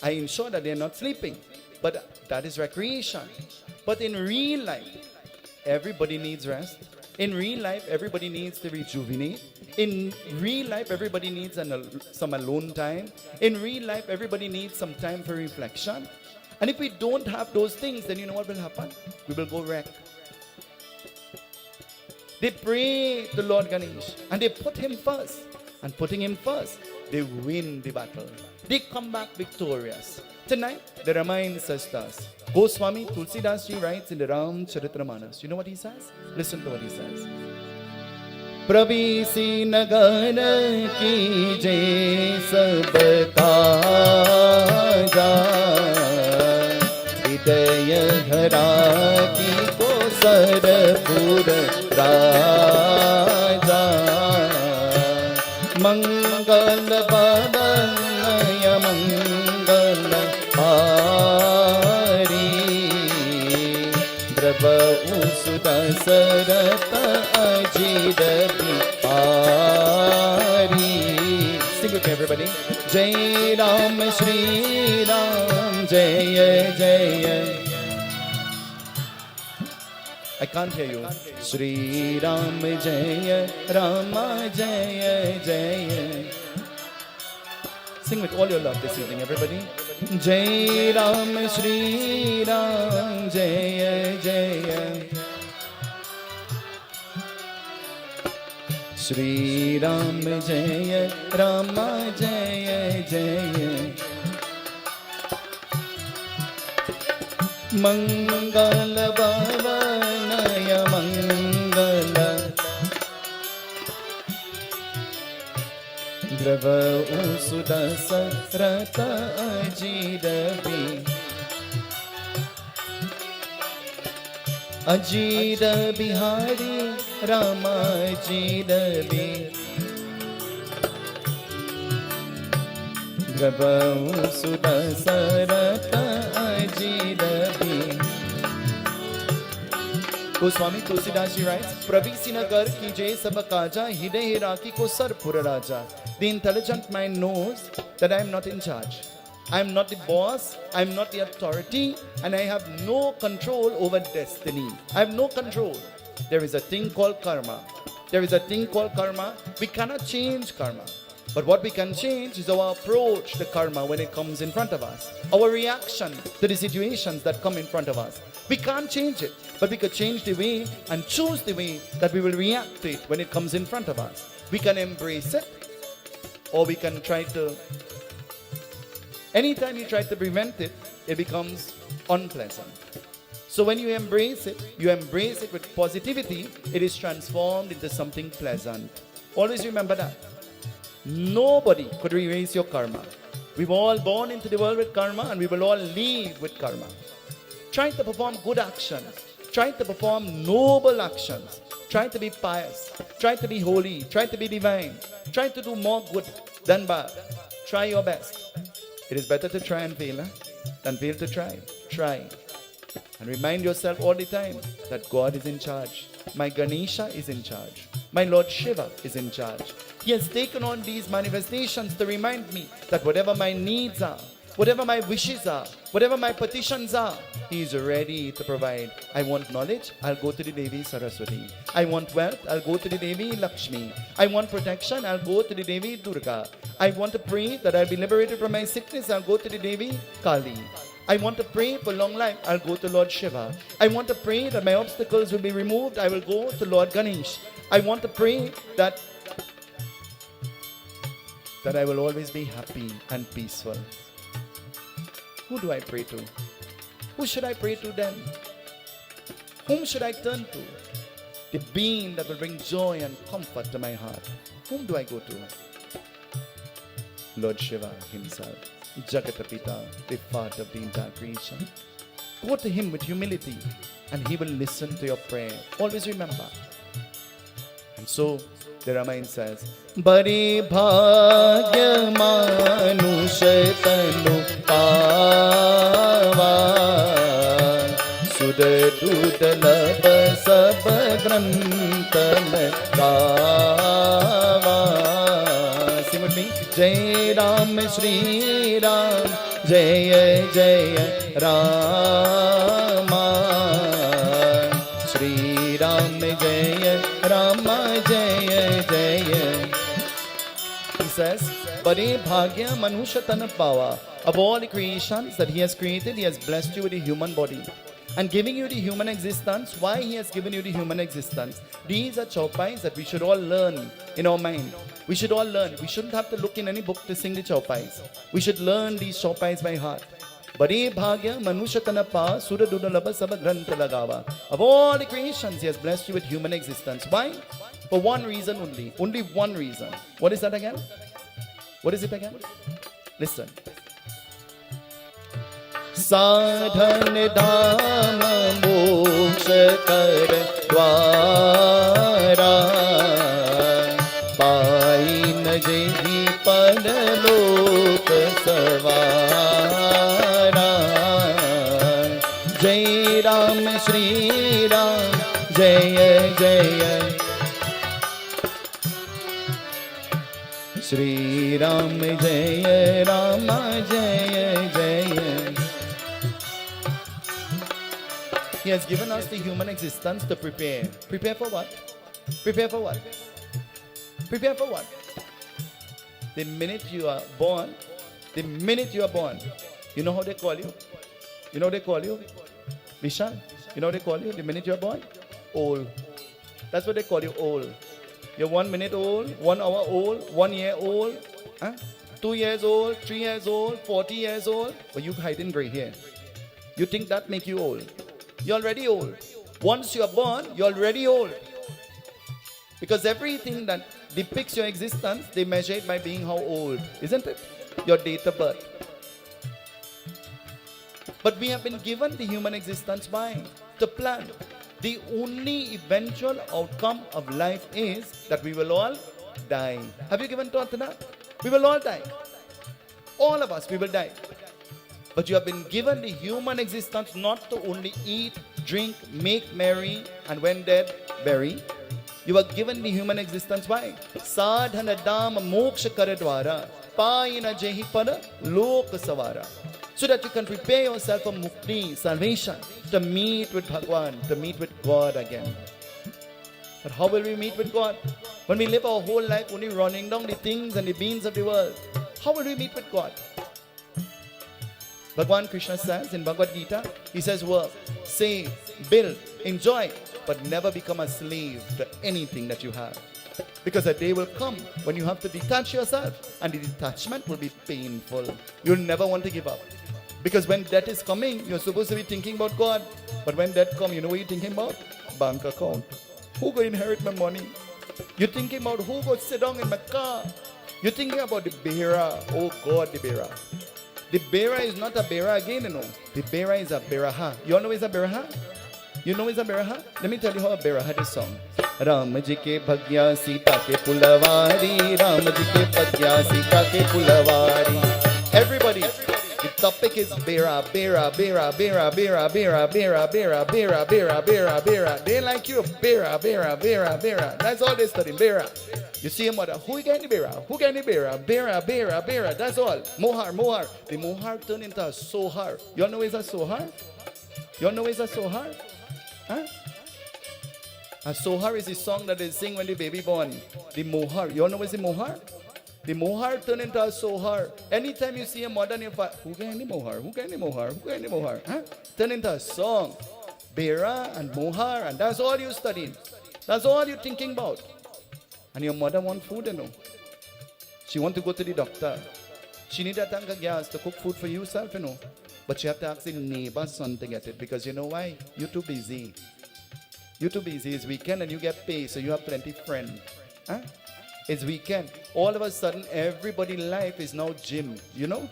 I ensure that they're not sleeping. But that is recreation. But in real life, everybody needs rest. In real life, everybody needs to rejuvenate. In real life, everybody needs some alone time. In real life, everybody needs some time for reflection. And if we don't have those things, then you know what will happen? We will go wreck. They pray to Lord Ganesh and they put him first. And putting him first, they win the battle. They come back victorious. Tonight, the Ramayana sisters. Goswami Tulsidas ji writes in the Ram Charitramanas. You know what he says? Listen to what he says. Pravisi nagar ki jai sab kaja Hidaya dhara ki ko sarpur raja Mangal badanaya mangal hari Draba usuda sarata ajida bihari Sing with me everybody Jai Ram Shri Ram Jaya Jaya I can't hear you. Shri Ram Jaya Rama Jaya Jaya. Sing with all your love this evening, everybody. Jai Ram Shri Ram Jaya Jaya. Shri Ram Jaya Rama Jaya Jaya. Mangala Bhavanaya Mangala Drava Usudasa Rata Ajirabi Ajira Bihari Rama Ajirabi Drava Usudasa Rata Ajirabi. Goswami Tulsidas ji writes, Pravisi nagar kije sab kaja, hide hiraki ko sar pura raja. The intelligent mind knows that I am not in charge. I am not the boss, I am not the authority, and I have no control over destiny. I have no control. There is a thing called karma. There is a thing called karma. We cannot change karma. But what we can change is our approach to karma when it comes in front of us. Our reaction to the situations that come in front of us. We can't change it, but we could change the way and choose the way that we will react to it when it comes in front of us. We can embrace it, or we can try to... Anytime you try to prevent it, it becomes unpleasant. So when you embrace it with positivity, it is transformed into something pleasant. Always remember that. Nobody could erase your karma. We were all born into the world with karma, and we will all leave with karma. Try to perform good actions. Try to perform noble actions. Try to be pious. Try to be holy. Try to be divine. Try to do more good than bad. Try your best. It is better to try and fail than fail to try. Try. And remind yourself all the time that God is in charge. My Ganesha is in charge. My Lord Shiva is in charge. He has taken on these manifestations to remind me that whatever my needs are, whatever my wishes are, whatever my petitions are, He is ready to provide. I want knowledge, I'll go to the Devi Saraswati. I want wealth, I'll go to the Devi Lakshmi. I want protection, I'll go to the Devi Durga. I want to pray that I'll be liberated from my sickness, I'll go to the Devi Kali. I want to pray for long life, I'll go to Lord Shiva. I want to pray that my obstacles will be removed, I will go to Lord Ganesh. I want to pray that I will always be happy and peaceful. Who do I pray to? Who should I pray to then? Whom should I turn to? The being that will bring joy and comfort to my heart. Whom do I go to? Lord Shiva himself, Jagatapita, the father of the entire creation. Go to him with humility and he will listen to your prayer. Always remember. And so, the Ramayana says, Bari bhagya manusha tanu pava Sudha dudalabha sab grantha gava. Sing with me. Jai Ram Shri Ram Jaya Jaya Rama Shri Ram Jaya Rama Jaya Jaya. He says, Bade Bhagya Manusha Tanapava. Of all the creations that He has created, He has blessed you with a human body. And giving you the human existence, why He has given you the human existence? These are chaupais that we should all learn in our mind. We should all learn. We shouldn't have to look in any book to sing the chaupais. We should learn these chaupais by heart. Bade Bhagya Manusha Tanapa Sura Dudalabha Sabha Grantha Lagava. Of all the creations, He has blessed you with human existence. Why? For one reason only. Only one reason. What is that again? What is it again? Listen. Sadhan Dham Moksha Kar Dwara Pain Jehi Padalok Savara. Jai Ram Shri Ram Jaya Jaya Shri Ram Jaya Rama Jaya Jaya. He has given us the human existence to prepare. Prepare for what? Prepare for what? Prepare for what? The minute you are born, you know how they call you? You know what they call you? Vishal, you know what they call you? The minute you're born? Old. That's what they call you, old. You're 1 minute old, 1 hour old, 1 year old, 2 years old, 3 years old, 40 years old. But you hiding gray hair. You think that make you old? You're already old. Once you're born, you're already old. Because everything that depicts your existence, they measure it by being how old, isn't it? Your date of birth. But we have been given the human existence by the plan. The only eventual outcome of life is that we will all die. Have you given thought to that? We will all die. All of us, we will die. But you have been given the human existence not to only eat, drink, make merry, and when dead, bury. You are given the human existence by sadhana dam moksha karadwara paina jehi pada lok savara. So that you can prepare yourself for mukti, salvation, to meet with Bhagwan, to meet with God again. But how will we meet with God? When we live our whole life only running down the things and the beings of the world, how will we meet with God? Bhagwan Krishna says in Bhagavad Gita, he says work, save, build, enjoy, but never become a slave to anything that you have. Because a day will come when you have to detach yourself, and the detachment will be painful. You'll never want to give up. Because when death is coming, you're supposed to be thinking about God. But when death comes, you know what you're thinking about? Bank account. Who going to inherit my money? You're thinking about who going to sit down in my car. You're thinking about the bearer. Oh God, the bearer. The bearer is not a bearer again, you know. The bearer is a beraha. You all know it's a beraha? You know it's a beraha? Let me tell you how a beraha is song. Ram ji ke bhagya Sita ke pulavari. Ram ji ke bhagya Sita ke pulavari. Everybody, the topic is bera, bera, bera, bera, bera, bera, bera, bera, bera, bera, bera, bera. They like you, bera, bera, bera, bera. That's all they study, bera. You see a mother, who get the bera? Who get the bera? Bera, bera, bera. That's all. Mohar, mohar. The mohar turned into a sohar. You all know it's a sohar? You all know it's a sohar? Huh? A sohar is the song that they sing when the baby born. The mohar. You all know what's the mohar? The mohar turn into a sohar. Anytime you see a mother in your father, who get any mohar? Who get any mohar? Who get any mohar? Huh? Turn into a song. Bera and mohar, and that's all you studying. That's all you're thinking about. And your mother want food, you know. She want to go to the doctor. She need a tank of gas to cook food for yourself, you know. But she have to ask the neighbor's son to get it, because you know why? You're too busy. You're too busy. It's weekend and you get paid, so you have plenty friends. Huh? It's weekend. All of a sudden, everybody's life is now gym, you know?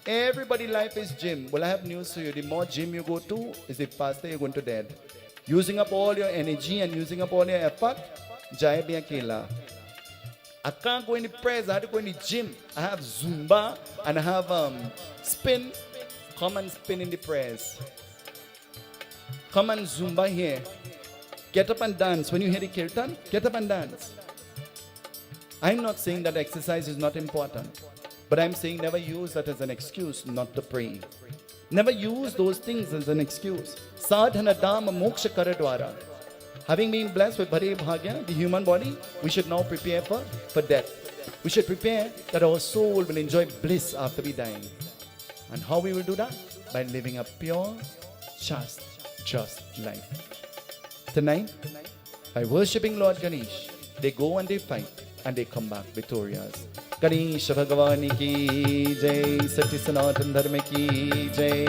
Everybody's life is gym. Well, I have news for you. The more gym you go to, is the faster you're going to dead. Using up all your energy and using up all your effort, jai bhi akela. I can't go in the press. I have to go in the gym. I have Zumba and I have spin. Come and spin in the press. Come and Zumba here. Get up and dance. When you hear the kirtan, get up and dance. I'm not saying that exercise is not important, but I'm saying never use that as an excuse not to pray. Never use those things as an excuse. Sadhana dhamma moksha karadwara. Having been blessed with Bhare Bhagya, the human body, we should now prepare for death. We should prepare that our soul will enjoy bliss after we die. And how we will do that? By living a pure, just life. Tonight, by worshipping Lord Ganesh, they go and they fight and they come back victorious. Ganesh Bhagwan ki jai, Satya Sanatan Dharma ki jai.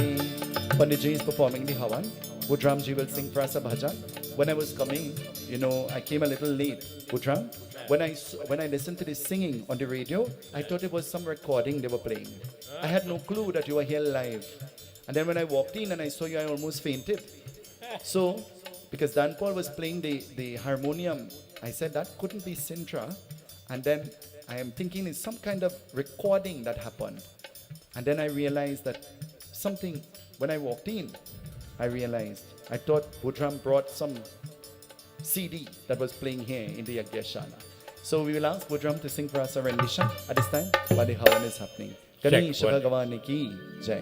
Panditji is performing the Havan. Budramji will sing for us a bhajan. When I was coming, you know, I came a little late. Budram, when I listened to this singing on the radio, I thought it was some recording they were playing. I had no clue that you were here live. And then when I walked in and I saw you, I almost fainted. So, because Dan Paul was playing the harmonium, I said that couldn't be Sintra. And then I am thinking it's some kind of recording that happened. And then I realized that something, when I walked in, I thought Budram brought some CD that was playing here in the Yagyashala. So we will ask Budram to sing for us a rendition at this time while the Havan is happening. Ganesh Bhagwan ki jai.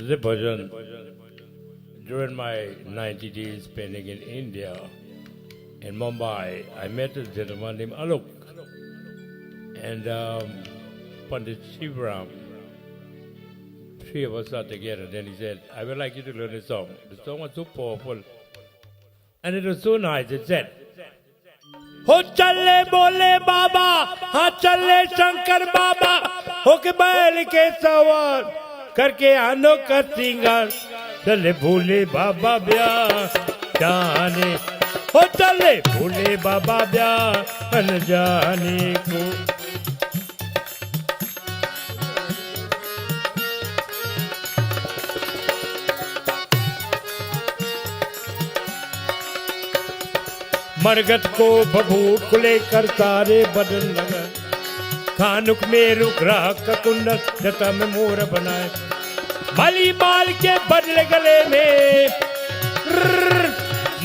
The bhajan, during my 90 days spending in India, in Mumbai, I met a gentleman named Alok and Pandit Shivaram. Three of us are together. Then he said, I would like you to learn a song. The song was so powerful. And it was so nice. It said, हो चले बोले बाबा हाँ चले शंकर बाबा हो के बैल के सवार करके आनो का सिंगार चले भोले बाबा ब्याह जाने हो चले भोले बाबा ब्याह न जाने को मरगत को बबूट को लेकर तारे बदन लगा खानुक में रुक रहा कुंडल जता में मोर बनाए मली माल के बदले गले में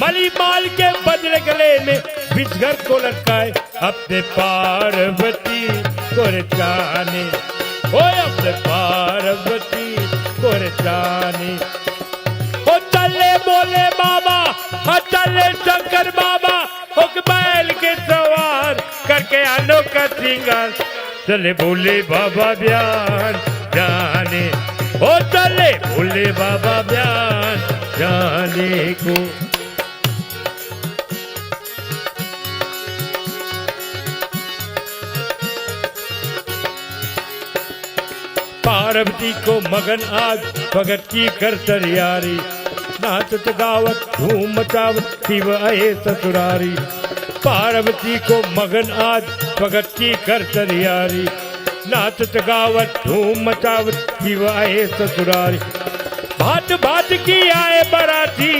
मली माल के बदले गले में बिछगर को लटकाए अपने पार्वती को जाने ओ अपने पार्वती को जाने ओ चले बोले बाबा हाँ चले शंकर बाबा हो बैल के सवार करके आनो का सिंगार चले बोले बाबा ब्यान जाने ओ चले बोले बाबा ब्यान जाने को पार्वती को मगन आज भगत की कर तैयारी नाचत गावत धूम मचावत शिव आए ससुरारी पार्वती को मगन आज भगत की कर तैयारी नाचत गावत धूम मचावत शिव आए ससुरारी भात भात की आए बराती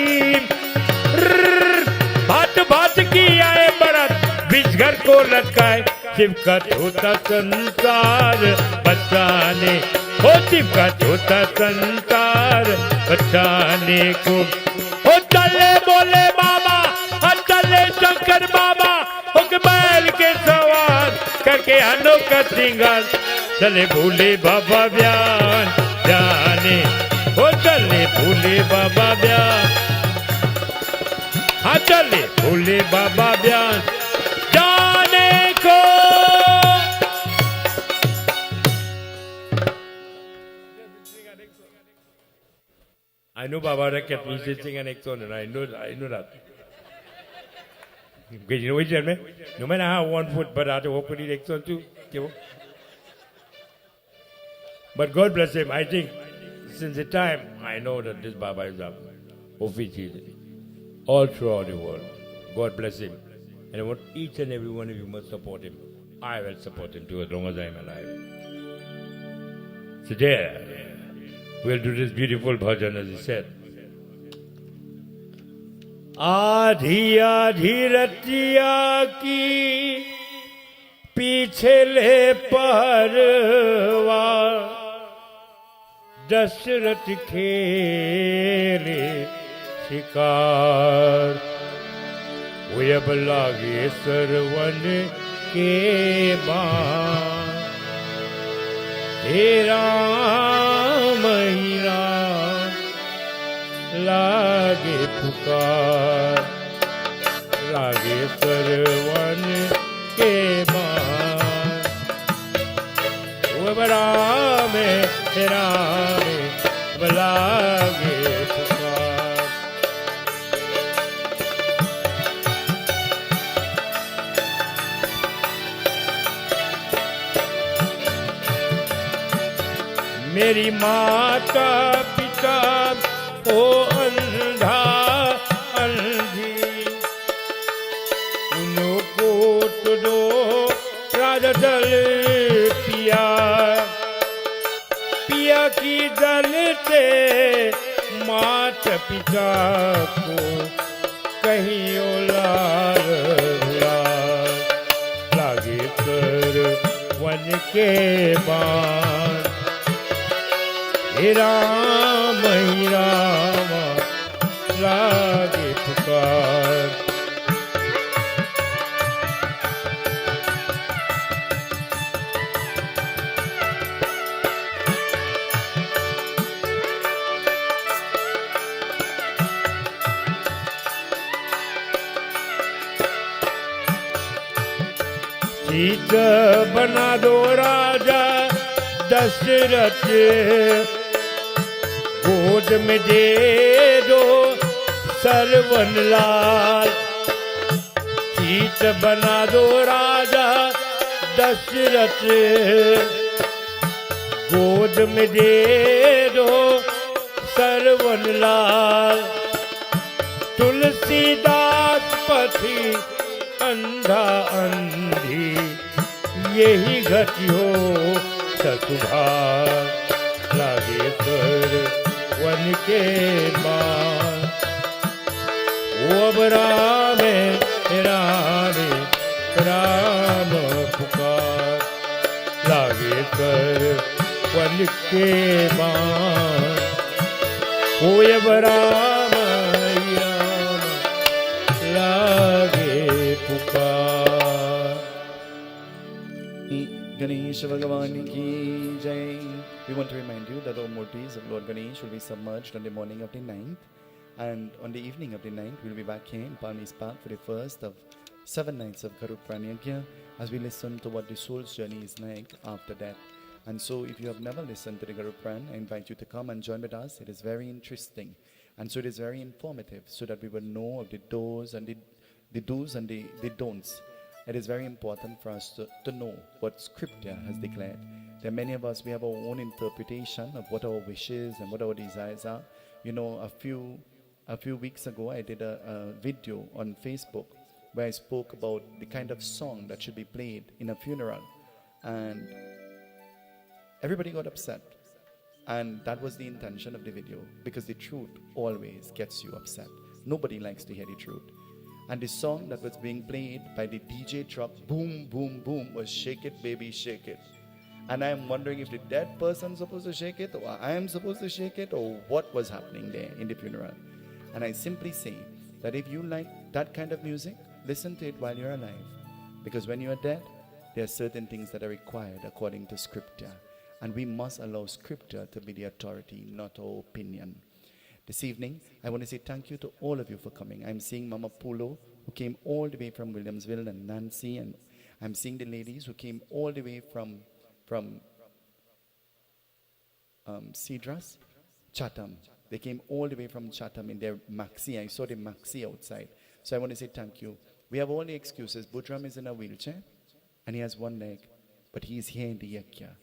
भात भात की आए बरात बीच घर को लटकाए चिपकत होता संसार बचाने हो चिपकत होता संसार बचाने को हो चले बोले बाबा हो चले शंकर बाबा हो बैल के सवार करके आनो का सिंगार चले भोले बाबा ब्यान जाने हो चले भोले बाबा ब्यान हाँ चले भोले बाबा ब्यान जाने को I know Baba kept me sing an Xtra and I know that. Okay, you know what you tell me? No matter how 1 foot, but I have to open it Xtra too. But God bless him. I think since the time I know that this Baba is up officially all throughout the world. God bless him. And I want each and every one of you must support him. I will support him too as long as I am alive. So there. We'll do this beautiful bhajan as he said. आधी आधी रतिया की पीछे ले पहरवा दशरथ खेले शिकार वो अब लागे सरवन के बाण हे राम लागे पुकार लागे सरवन के बाण वो राम हे राम लागे पुकार मेरी माता पिता ओ अंधा अंधी उनको तो राजा दल पिया पिया की दल से माता पिता को कहीं औलाद लागे कर वन के बाण हे राम लागे पुकार सीत बना दो राजा दशरथ, गोद में दे दो सरवन लाल। सीत बना दो राजा दशरथ, गोद में दे दो सरवन लाल। तुलसीदास पथी अंधा अंधी, यही घटी हो ससुभार। लागे स्वर वन के मान, वो अब राम राम राम पुकार। लागे स्वर वन के मान, वो अब राम राम लागे पुकार। Ganesh Bhagavan ki Jai. We want to remind you that all murtis of Lord Ganesh will be submerged on the morning of the 9th, and on the evening of the 9th we'll be back here in Palmiste Park for the first of 7 nights of Garuda Pranayagya as we listen to what the soul's journey is like after death. And so if you have never listened to the Garuda Pran, I invite you to come and join with us. It is very interesting, and so it is very informative, so that we will know of the do's and the do's and the don'ts. It is very important for us to know what Scripture has declared. There are many of us, we have our own interpretation of what our wishes and what our desires are. You know, a few weeks ago, I did a video on Facebook where I spoke about the kind of song that should be played in a funeral. And everybody got upset. And that was the intention of the video, because the truth always gets you upset. Nobody likes to hear the truth. And the song that was being played by the DJ truck, boom, boom, boom, was Shake It, Baby, Shake It. And I'm wondering if the dead person's supposed to shake it, or I am supposed to shake it, or what was happening there in the funeral. And I simply say that if you like that kind of music, listen to it while you're alive. Because when you are dead, there are certain things that are required according to Scripture. And we must allow Scripture to be the authority, not our opinion. This evening, I want to say thank you to all of you for coming. I'm seeing Mama Pulo, who came all the way from Williamsville, and Nancy, and I'm seeing the ladies who came all the way from Cedras, Chatham. They came all the way from Chatham in their maxi. I saw the maxi outside. So I want to say thank you. We have all the excuses. Budram is in a wheelchair, and he has one leg, but he is here in the Yakya.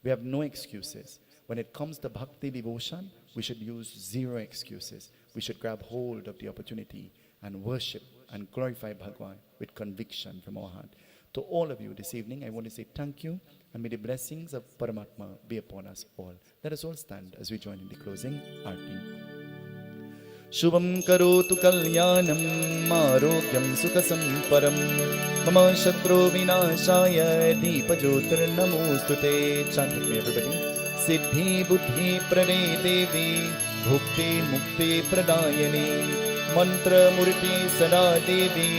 We have no excuses. When it comes to bhakti devotion, we should use zero excuses. We should grab hold of the opportunity and worship and glorify Bhagwan with conviction from our heart. To all of you this evening, I want to say thank you, and may the blessings of Paramatma be upon us all. Let us all stand as we join in the closing Aarti. Shubham karotu kalyanam arogyam sukhasamparam mama shatru vinashaya deepajyotir namostute. Chant with me, everybody. Siddhi buddhi prade devi bhukti mukti pradayani mantra murti sada devi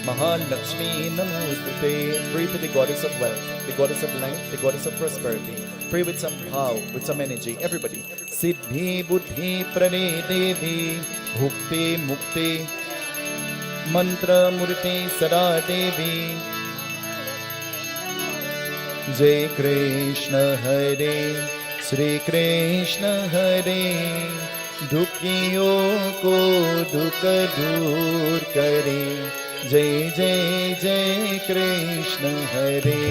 Mahalakshmi namostute. Pray to the goddess of wealth, the goddess of life, the goddess of prosperity. Pray with some power, with some energy. Everybody. Siddhi buddhi prade devi bhukti mukti mantra murti sada devi. Jai Krishna Hare Shri Krishna Hare, dukhiyon ko dukh dur kare. Jai Jai Jai Krishna Hare.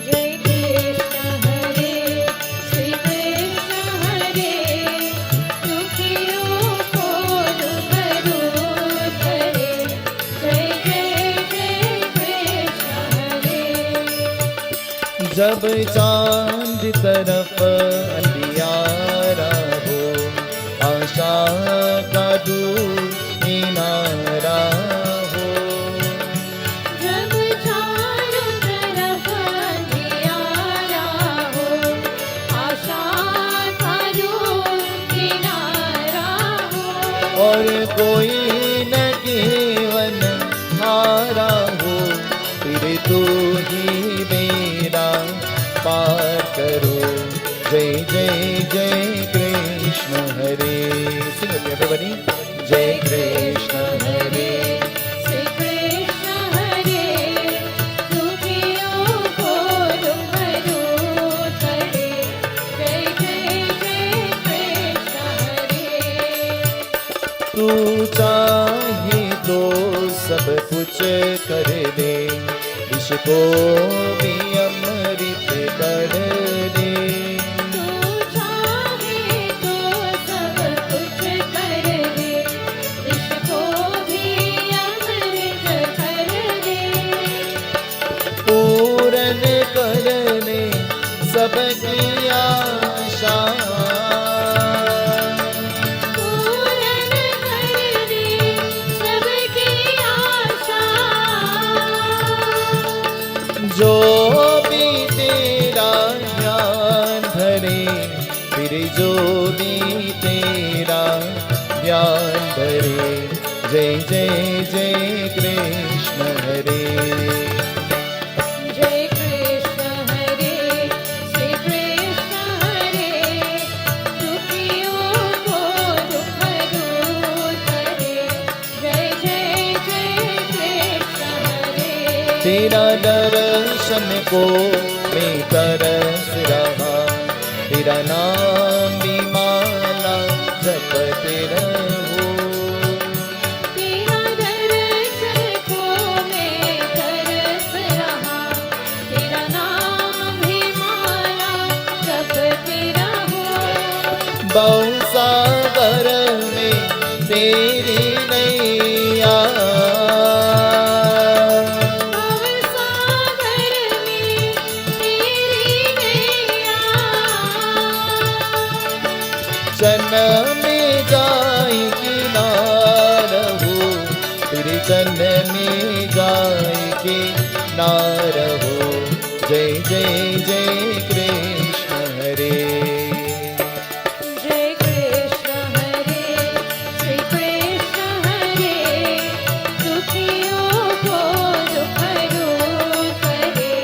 Jai Krishna Hare, Shri Krishna Hare, dukhiyon ko dukh dur kare. Jai Jai Jai Krishna Hare. जब चांद तरफ अंधियारा हो, आशा का दूर किनारा हो। जब चारों तरफ अंधियारा हो, आशा का दूर किनारा हो। और कोई न केवन हारा हो, फिर तू ही मेरा पार करो। जय जय जय कृष्ण हरे। Sing with me, everybody. Jai Krishna Hare सब कुछ कर दे, इसको भी अमृत कर दे। तू चाहे तो सब कुछ कर दे, इसको भी अमृत कर दे। पूरन करने सबकी आशा, पूरन कर दे सबकी आशा। जो भी तेरा ध्यान धरे, फिर जो भी तेरा ध्यान धरे। जय जय जय कृष्ण हरे। जय कृष्ण हरे, श्री कृष्ण हरे, दुखियों को दुख दूर करे। जय जय जय कृष्ण हरे। तेरा दर्शन को मैं तरस रहा, तेरा नाम भी माला जपते रहो। तेरा दर्शन को मैं तरस रहा, तेरा नाम भी माला जपते रहो। बहुसागर में तेरी नैया, भवसागर में तेरी नैया। चरण में जाई किनार हो, तेरे चरण में जाई किनार हो। जय जय जय कृष्ण हरे। जय कृष्ण हरे, श्री कृष्ण हरे, दुखियों को दुख दूर करे।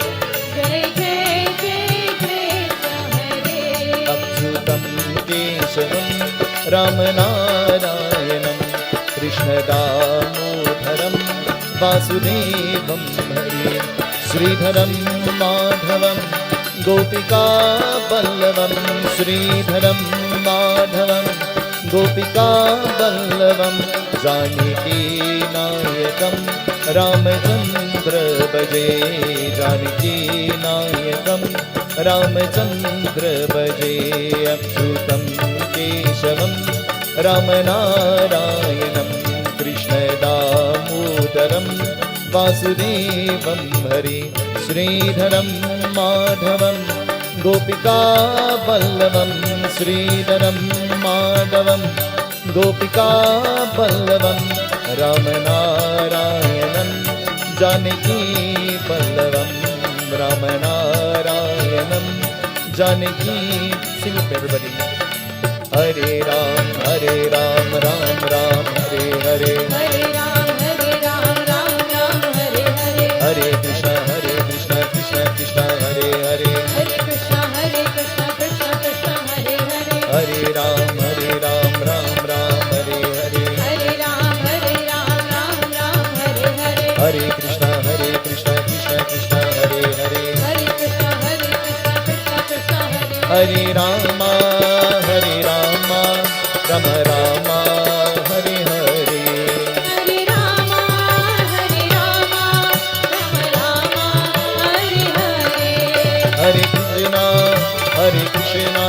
जय जय जय कृष्ण हरे। अच्युतं केशवं रामनारायणं कृष्णदामोदरं वासुदेवं हरे। श्रीधरं माधवं गोपिकावल्लभं, श्रीधरं माधवं गोपिकावल्लभं। जानकीनायकं रामचन्द्र भजे, जानकीनायकं रामचन्द्र भजे। अच्युतं केशवं रामनारायणं कृष्णदामोदरं वासुदेवं हरे। श्रीधरं माधवं गोपिकावल्लभं, श्रीधरं माधवं गोपिकावल्लभं। रामनारायणं जानकीवल्लभं, रामनारायणं Janaki. Sing it everybody. Hare Ram, Ram Ram, Hare Hare. Hare Ram, Ram Ram, Hare Hare. Hare Krishna, Krishna Krishna, Hare Hare. Hare Krishna Krishna Krishna, Hare Hare. Hare Ram, Ram Ram, Hare Hare. Hare Ram, Ram Ram, Hare Hare. Hare Krishna, Krishna Krishna, Hare Hare. Hare Krishna Krishna Krishna, Hare Hare Rama, Rama Rama, Hare Hare. Hare Ram, Ram Ram, Hare Hare. Hare Krishna,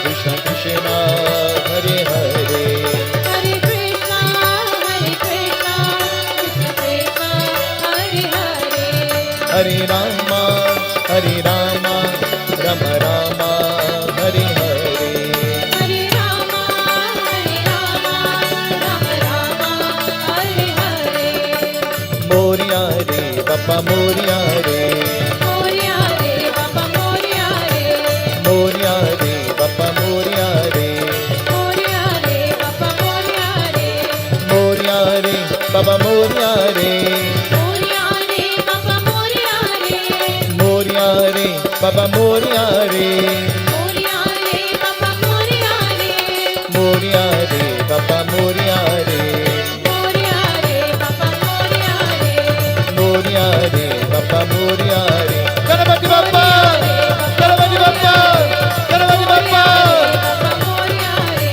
Krishna Krishna, Hare Hare. Hare Krishna Krishna Krishna, Hare Hare. Hare Rama, Rama Rama, Hare Hare. Hare Ram, Ram Ram, Hare Hare. Moria re, Papa Moria re, Moriya रे बाबा, मोरिया रे। Moria re, Papa Moria re, Moriya रे बाबा, मोरिया रे। Moria re, Papa Moria re, Moriya रे बाबा, मोरिया रे। Moria re, Papa Moria re, Moriya रे बाबा, मोरिया रे। Moria re, Papa Moria re, Moriya रे बाबा, मोरिया रे। Moria re, Papa Moria re. Ganapati Bappa, Ganapati Bappa, Ganapati Bappa. बाबा, मोरिया रे।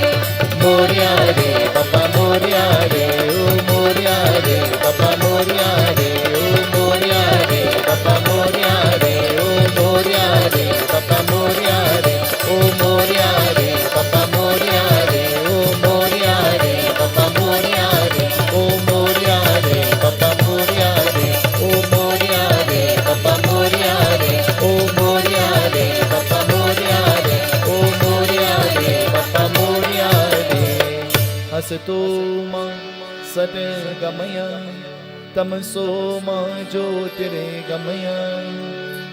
Moria re, Papa Moria re, oh Moria re, Bappa Moria Re, O Moria Re, Bappa Moria Re, O Moria Re, Bappa Moria Re, O Moria Re, Bappa Moria Re, O Moria Re, Bappa Moria Re, O Moria Re, Bappa Moria Re, O Moria Re, Bappa Moria Re, O Moria Re, Bappa Moria Re, O Moria Re, Bappa Moria Re. Asato ma Satgamaya Tamaso ma Jyotirgamaya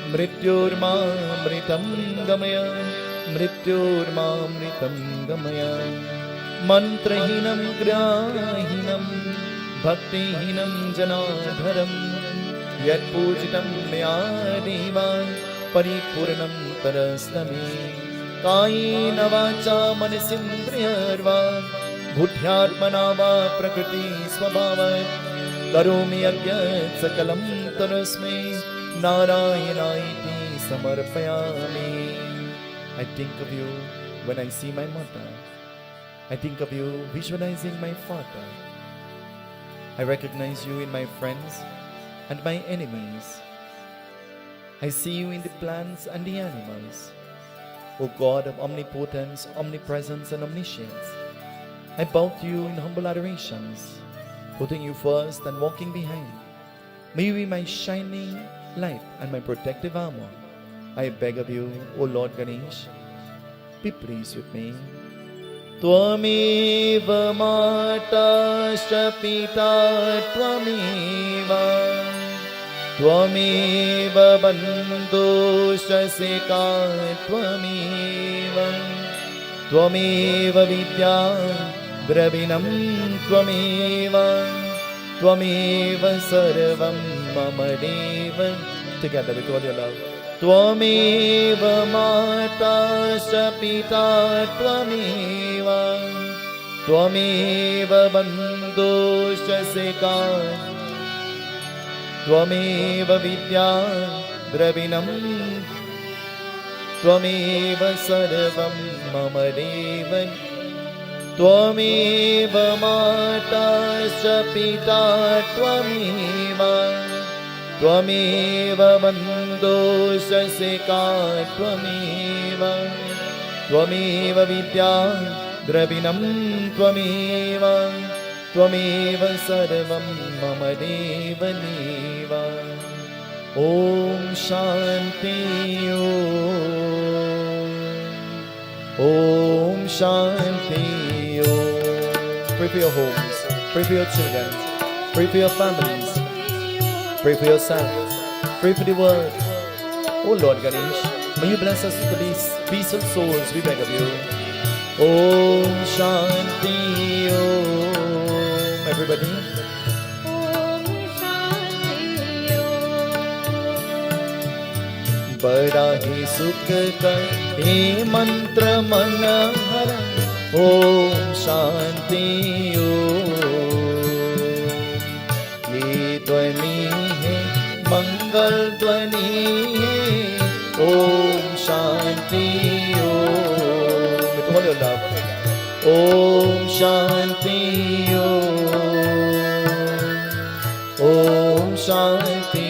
Mrityurma Mritam Gamaya Mrityurma Mritam Gamaya Mantrahinam Grahinam Bhaktihinam Janadharam Yat Pujitam Maya Deva Paripurnam Tarastami Kayena Vacha Manisindriyarva Buddhyatmana va prakriti swabhavat Karomi agyat sakalam tarasme Narayanayiti samarpayami. I think of you when I see my mother. I think of you visualizing my father. I recognize you in my friends and my enemies. I see you in the plants and the animals. O God of omnipotence, omnipresence and omniscience, I bow to you in humble adorations, putting you first and walking behind. May you be my shining light and my protective armor. I beg of you, O Lord Ganesh, be pleased with me. Tvameva matascha pita tvameva Tvameva bandhuscha seka tvameva Tvameva vidya dravinam tvameva Tvameva sarvam mama deva. Together with all your love. Tvameva matascha pita tvameva Tvameva bandhuscha seka Tvameva vidya dravinam Tvameva sarvam mama deva Tvameva matascha pita tvameva Tvameva bandhuscha seka tvameva Tvameva vidya dravinam tvameva Tvameva sarvam mama deva deva. Om Shanti Om Shanti Om. Pray for your homes, pray for your children, pray for your families, pray for yourself, pray for the world. Oh Lord Ganesh, may you bless us with these peaceful souls, we beg of you. Om Shanti Om. Everybody. Om Shanti Om. बड़ा ही सुख का ये मंत्र मन हरा. ओम शांति ओम. ये ध्वनि है मंगल ध्वनि है. Om Shanti Om. With all your love. Om Shanti Om. Om Shanti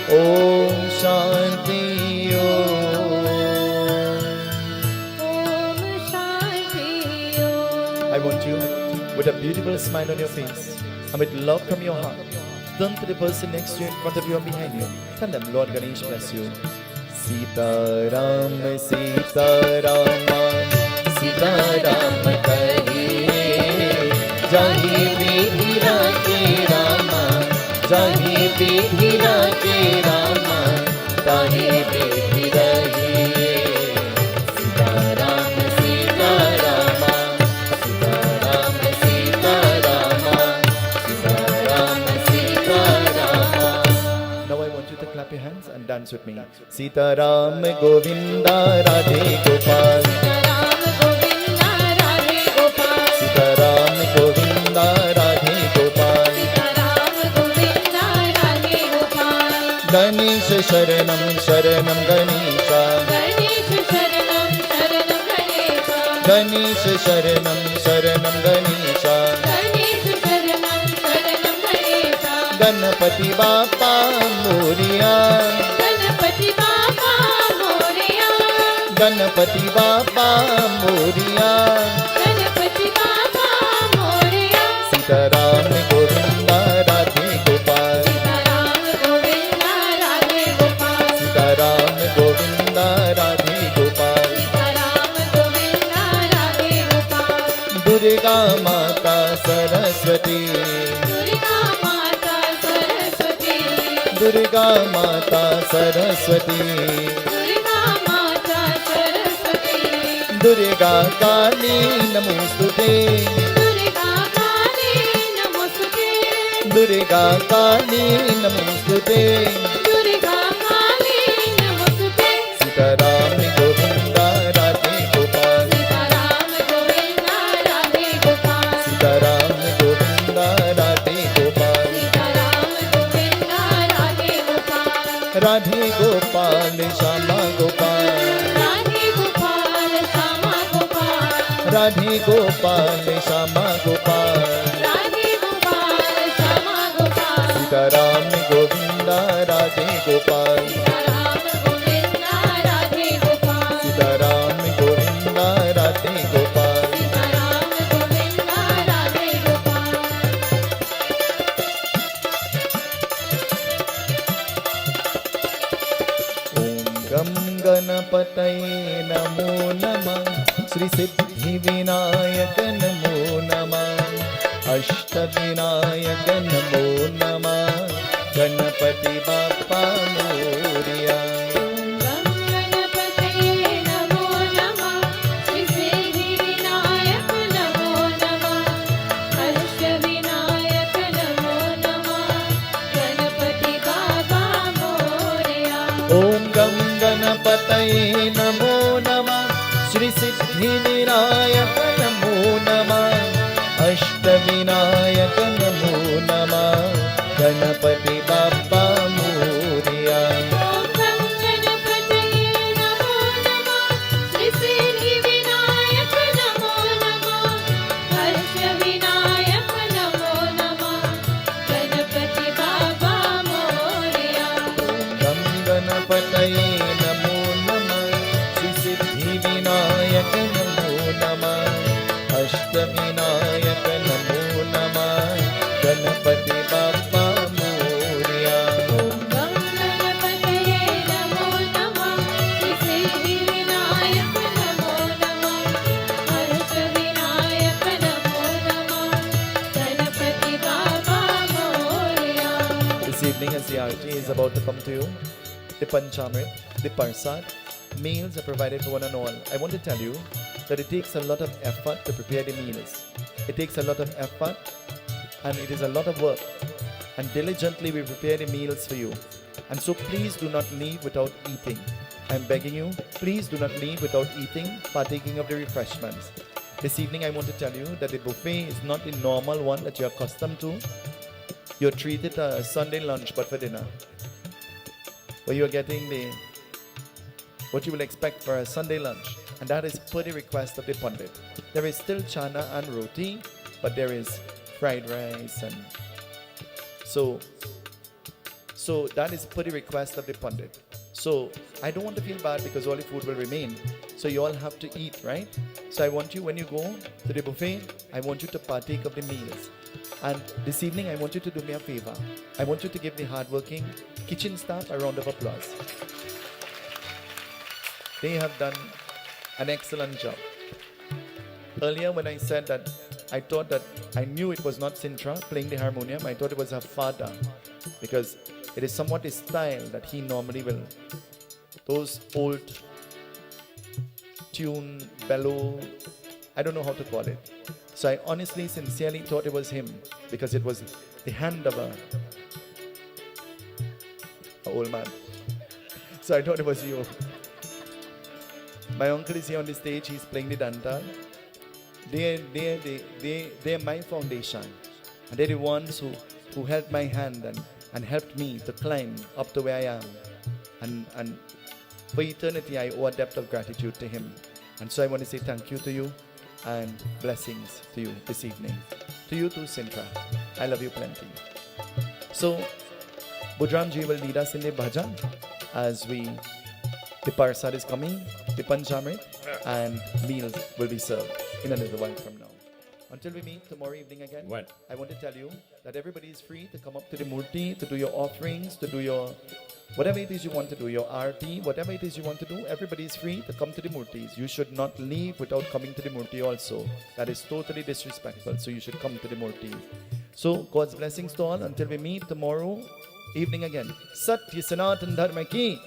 Om Shanti Om. Om Shanti Om. I want you, with a beautiful smile on your face and with love from your heart, turn to the person next to you, in front of you and behind you. Tell them, Lord Ganesh bless you. Seetahal, Seetahal, Seetahal kahiye, jahi vihi rake Rama, jahi vihi rake Rama, tahi vihi rahiye. Seetahal, Seetahal, Seetahal, Seetahal. Now I want you to clap your hands and dance with me. Seetahal Govinda Radhe Gopal. Sitaram Govinda Radhe Gopal. Sitaram Govinda Radhe Gopal. Sitaram Govinda Radhe Gopal. Ganesh Sharanam Sharanam Ganesha. Ganesh Sharanam Sharanam Ganesha. Ganesh Sharanam Sharanam Ganesha. Ganpati बापा मोरिया, गणपति बाबा मोरया, गणपति बापा मोरिया, गणपति बाबा मोरया। सीताराम गोविंदा राधे गोपाल, सीताराम गोविंदा राधे गोपाल, सीताराम गोविंदा राधे गोपाल। सीताराम गोविंदा राधे गोपाल। दुर्गा माता सरस्वती, दुर्गा माता सरस्वती, दुर्गा माता सरस्वती, दुर्गा माता सरस्वती, दुर्गा काली नमोस्तुते, दुर्गा काली नमोस्तुते, दुर्गा काली नमोस्तुते। दुर्गा काली नमोस्तुते। सीताराम गोविंदा राधे गोपाल, सीताराम गोविंदा राधे गोपाल, सीताराम गोविंदा राधे गोपाल, सीताराम गोविंदा राधे गोपाल, राधे गोपाल श्यामा गोपाल, राधे गोपाल श्यामा गोपाल, राधे गोपाल श्यामा गोपाल। राधे गोपाल श्यामा गोपाल। सीताराम गोविंदा राधे गोपाल, सीताराम गोविंदा राधे गोपाल, सीताराम गोविंदा राधे गोपाल। सीताराम गोविंदा राधे गोपाल। ओम गम गणपतये नमो नमः, श्री सिद्धि विनायक नमो नमः, अष्ट विनायक नमो नमः, गणपति बाप्पा मोरया। गं गणपतये नमो नमः, श्री सिद्धिविनायक नमो नमः, अष्टविनायक नमो नमः, गणपति बाबा मोरया। ओम गम गणपतये नमो नमः, श्री सिद्धि विनायक नमो नमः, अष्ट विनायक नमो नमः, गणपति बाप्पा मोरया। ओम गं गणपतये नमो नमः, श्री सिद्धिविनायक नमो नमः, अष्टविनायक नमो नमः, गणपति बाबा मोरया। गम गणपतये नमो नमः, श्री सिद्धि विनायक नमो नमः, अष्ट विनायक नमो नमः, गणपति बाप्पा मोरया। ओम गं गणपतये नमो नमः, श्री सिद्धिविनायक नमो नमः, अष्टविनायक नमो नमः, गणपति बाबा Morya. This evening, as the arti is about to come to you, the Panchamrit, the Persad, meals are provided for one and all. I want to tell you that it takes a lot of effort to prepare the meals. It takes a lot of effort and it is a lot of work. And diligently we prepare the meals for you. And so please do not leave without eating. I'm begging you, please do not leave without eating, partaking of the refreshments. This evening I want to tell you that the buffet is not the normal one that you're accustomed to. You're treated a Sunday lunch but for dinner. Where you're getting what you will expect for a Sunday lunch. And that is per the request of the pundit. There is still chana and roti, but there is fried rice and so that is per the request of the pundit. So I don't want to feel bad because all the food will remain. So you all have to eat, right? So I want you, when you go to the buffet, I want you to partake of the meals. And this evening, I want you to do me a favor. I want you to give the hardworking kitchen staff a round of applause. They have done an excellent job. Earlier when I said that I thought that I knew it was not Sintra playing the harmonium, I thought it was her father because it is somewhat his style that he normally will. Those old tune, bellow, I don't know how to call it. So I honestly, sincerely thought it was him because it was the hand of a old man. So I thought it was you. My uncle is here on the stage, he's playing the dantal. They're my foundation. And they're the ones who held my hand and helped me to climb up to where I am. And for eternity, I owe a debt of gratitude to him. And so I want to say thank you to you and blessings to you this evening. To you too, Sintra. I love you plenty. So Budramji will lead us in the bhajan as the Persad is coming, the Panchamrit, and meals will be served in a little while from now. Until we meet tomorrow evening again, What? I want to tell you that everybody is free to come up to the Murti, to do your offerings, to do your whatever it is you want to do, your RT, whatever it is you want to do, everybody is free to come to the Murtis. You should not leave without coming to the Murti also. That is totally disrespectful. So you should come to the Murti. So God's blessings to all until we meet tomorrow evening again. Satya Sanatan Dharma Ki.